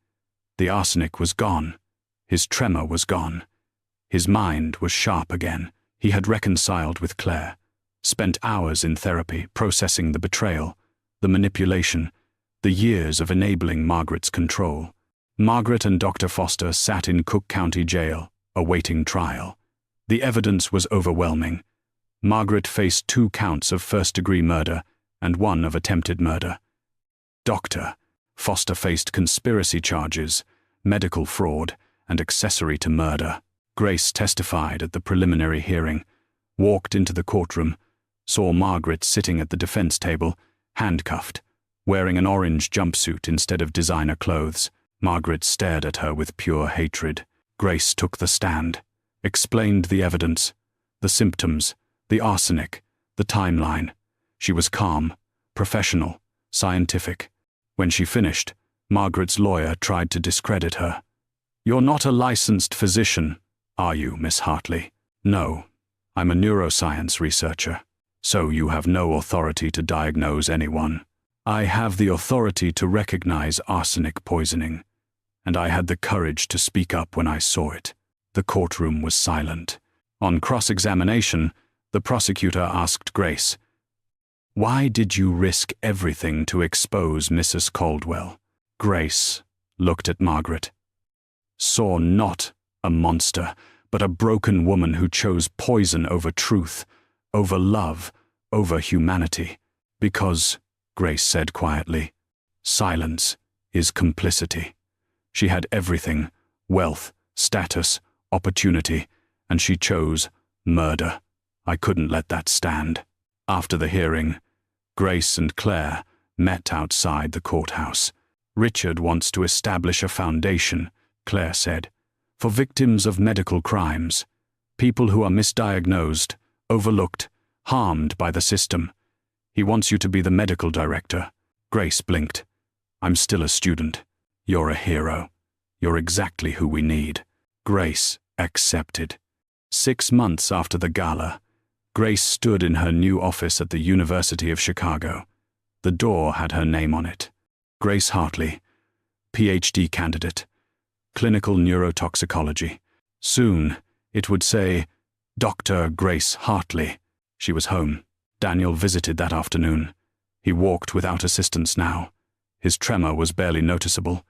The arsenic was gone. His tremor was gone. His mind was sharp again. He had reconciled with Claire, spent hours in therapy processing the betrayal, the manipulation, the years of enabling Margaret's control. Margaret and Dr. Foster sat in Cook County Jail, awaiting trial. The evidence was overwhelming. Margaret faced 2 counts of first-degree murder and 1 of attempted murder. Dr. Foster faced conspiracy charges, medical fraud, and accessory to murder. Grace testified at the preliminary hearing, walked into the courtroom, saw Margaret sitting at the defense table, handcuffed, wearing an orange jumpsuit instead of designer clothes. Margaret stared at her with pure hatred. Grace took the stand, explained the evidence, the symptoms, the arsenic, the timeline. She was calm, professional, scientific. When she finished, Margaret's lawyer tried to discredit her. You're not a licensed physician, are you, Miss Hartley? No, I'm a neuroscience researcher. So you have no authority to diagnose anyone. I have the authority to recognize arsenic poisoning, and I had the courage to speak up when I saw it. The courtroom was silent. On cross-examination, the prosecutor asked Grace, "Why did you risk everything to expose Mrs. Caldwell?" Grace looked at Margaret, saw not a monster, but a broken woman who chose poison over truth, over love, over humanity. Because, Grace said quietly, silence is complicity. She had everything, wealth, status, opportunity, and she chose murder. I couldn't let that stand. After the hearing, Grace and Claire met outside the courthouse. Richard wants to establish a foundation, Claire said, for victims of medical crimes, people who are misdiagnosed, overlooked, harmed by the system. He wants you to be the medical director. Grace blinked. I'm still a student. You're a hero. You're exactly who we need. Grace accepted. 6 months after the gala, Grace stood in her new office at the University of Chicago. The door had her name on it. Grace Hartley, PhD candidate, clinical neurotoxicology. Soon, it would say, Dr. Grace Hartley. She was home. Daniel visited that afternoon. He walked without assistance now. His tremor was barely noticeable.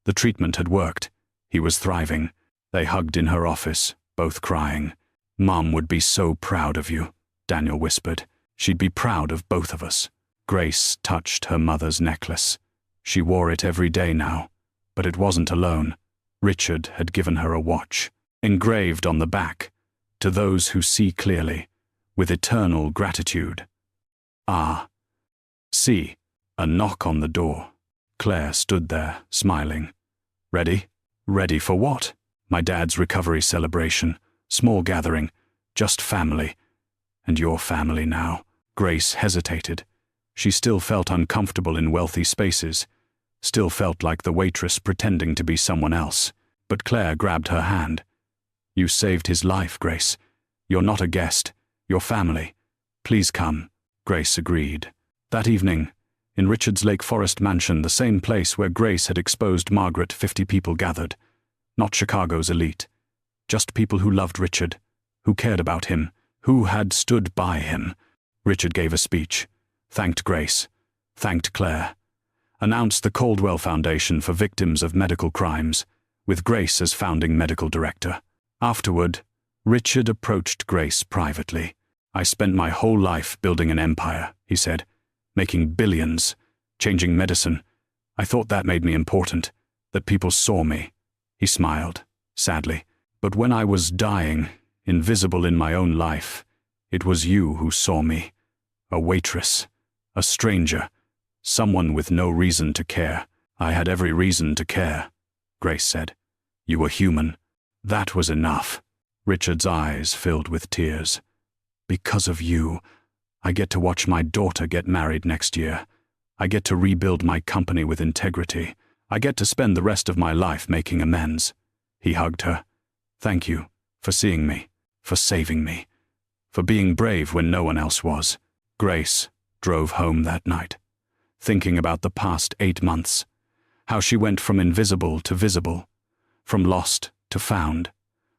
The treatment had worked. He was thriving. They hugged in her office, both crying. Mom would be so proud of you, Daniel whispered. She'd be proud of both of us. Grace touched her mother's necklace. She wore it every day now, but it wasn't alone. Richard had given her a watch, engraved on the back, to those who see clearly, with eternal gratitude. Ah. See, a knock on the door. Claire stood there, smiling. Ready? Ready for what? My dad's recovery celebration. Small gathering. Just family. And your family now. Grace hesitated. She still felt uncomfortable in wealthy spaces. Still felt like the waitress pretending to be someone else. But Claire grabbed her hand. You saved his life, Grace. You're not a guest. You're family. Please come. Grace agreed. That evening, in Richard's Lake Forest mansion, the same place where Grace had exposed Margaret, 50 people gathered. Not Chicago's elite. Just people who loved Richard, who cared about him, who had stood by him. Richard gave a speech, thanked Grace, thanked Claire, announced the Caldwell Foundation for Victims of Medical Crimes, with Grace as founding medical director. Afterward, Richard approached Grace privately. I spent my whole life building an empire, he said, making billions, changing medicine. I thought that made me important, that people saw me. He smiled, sadly. But when I was dying, invisible in my own life, it was you who saw me. A waitress, a stranger, someone with no reason to care. I had every reason to care, Grace said. You were human. That was enough. Richard's eyes filled with tears. Because of you, I get to watch my daughter get married next year. I get to rebuild my company with integrity. I get to spend the rest of my life making amends. He hugged her. Thank you for seeing me, for saving me, for being brave when no one else was. Grace drove home that night, thinking about the past 8 months, how she went from invisible to visible, from lost to found,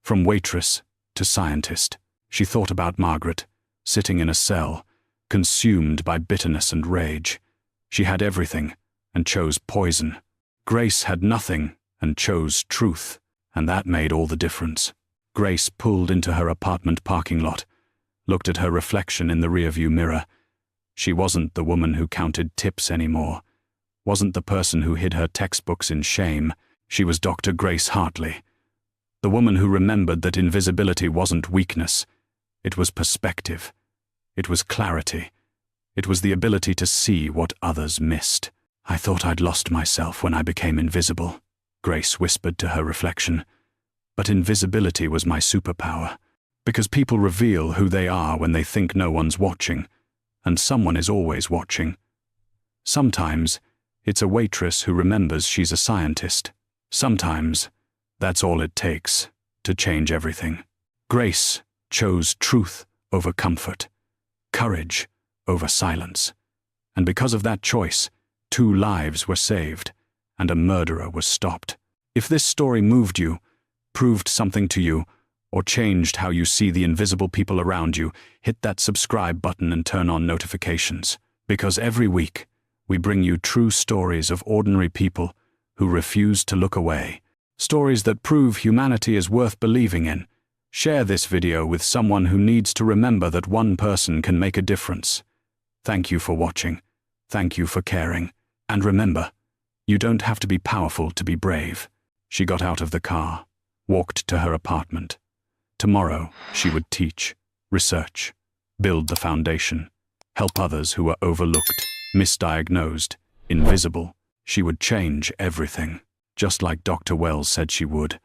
from waitress to scientist. She thought about Margaret, sitting in a cell, consumed by bitterness and rage. She had everything and chose poison. Grace had nothing and chose truth, and that made all the difference. Grace pulled into her apartment parking lot, looked at her reflection in the rearview mirror. She wasn't the woman who counted tips anymore, wasn't the person who hid her textbooks in shame. She was Dr. Grace Hartley, the woman who remembered that invisibility wasn't weakness. It was perspective. It was clarity. It was the ability to see what others missed. I thought I'd lost myself when I became invisible, Grace whispered to her reflection. But invisibility was my superpower, because people reveal who they are when they think no one's watching, and someone is always watching. Sometimes, it's a waitress who remembers she's a scientist. Sometimes, that's all it takes to change everything. Grace chose truth over comfort, courage over silence. And because of that choice, 2 lives were saved, and a murderer was stopped. If this story moved you, proved something to you, or changed how you see the invisible people around you, hit that subscribe button and turn on notifications. Because every week, we bring you true stories of ordinary people who refuse to look away. Stories that prove humanity is worth believing in. Share this video with someone who needs to remember that one person can make a difference. Thank you for watching. Thank you for caring. And remember, you don't have to be powerful to be brave. She got out of the car, walked to her apartment. Tomorrow, she would teach, research, build the foundation, help others who were overlooked, misdiagnosed, invisible. She would change everything, just like Dr. Wells said she would.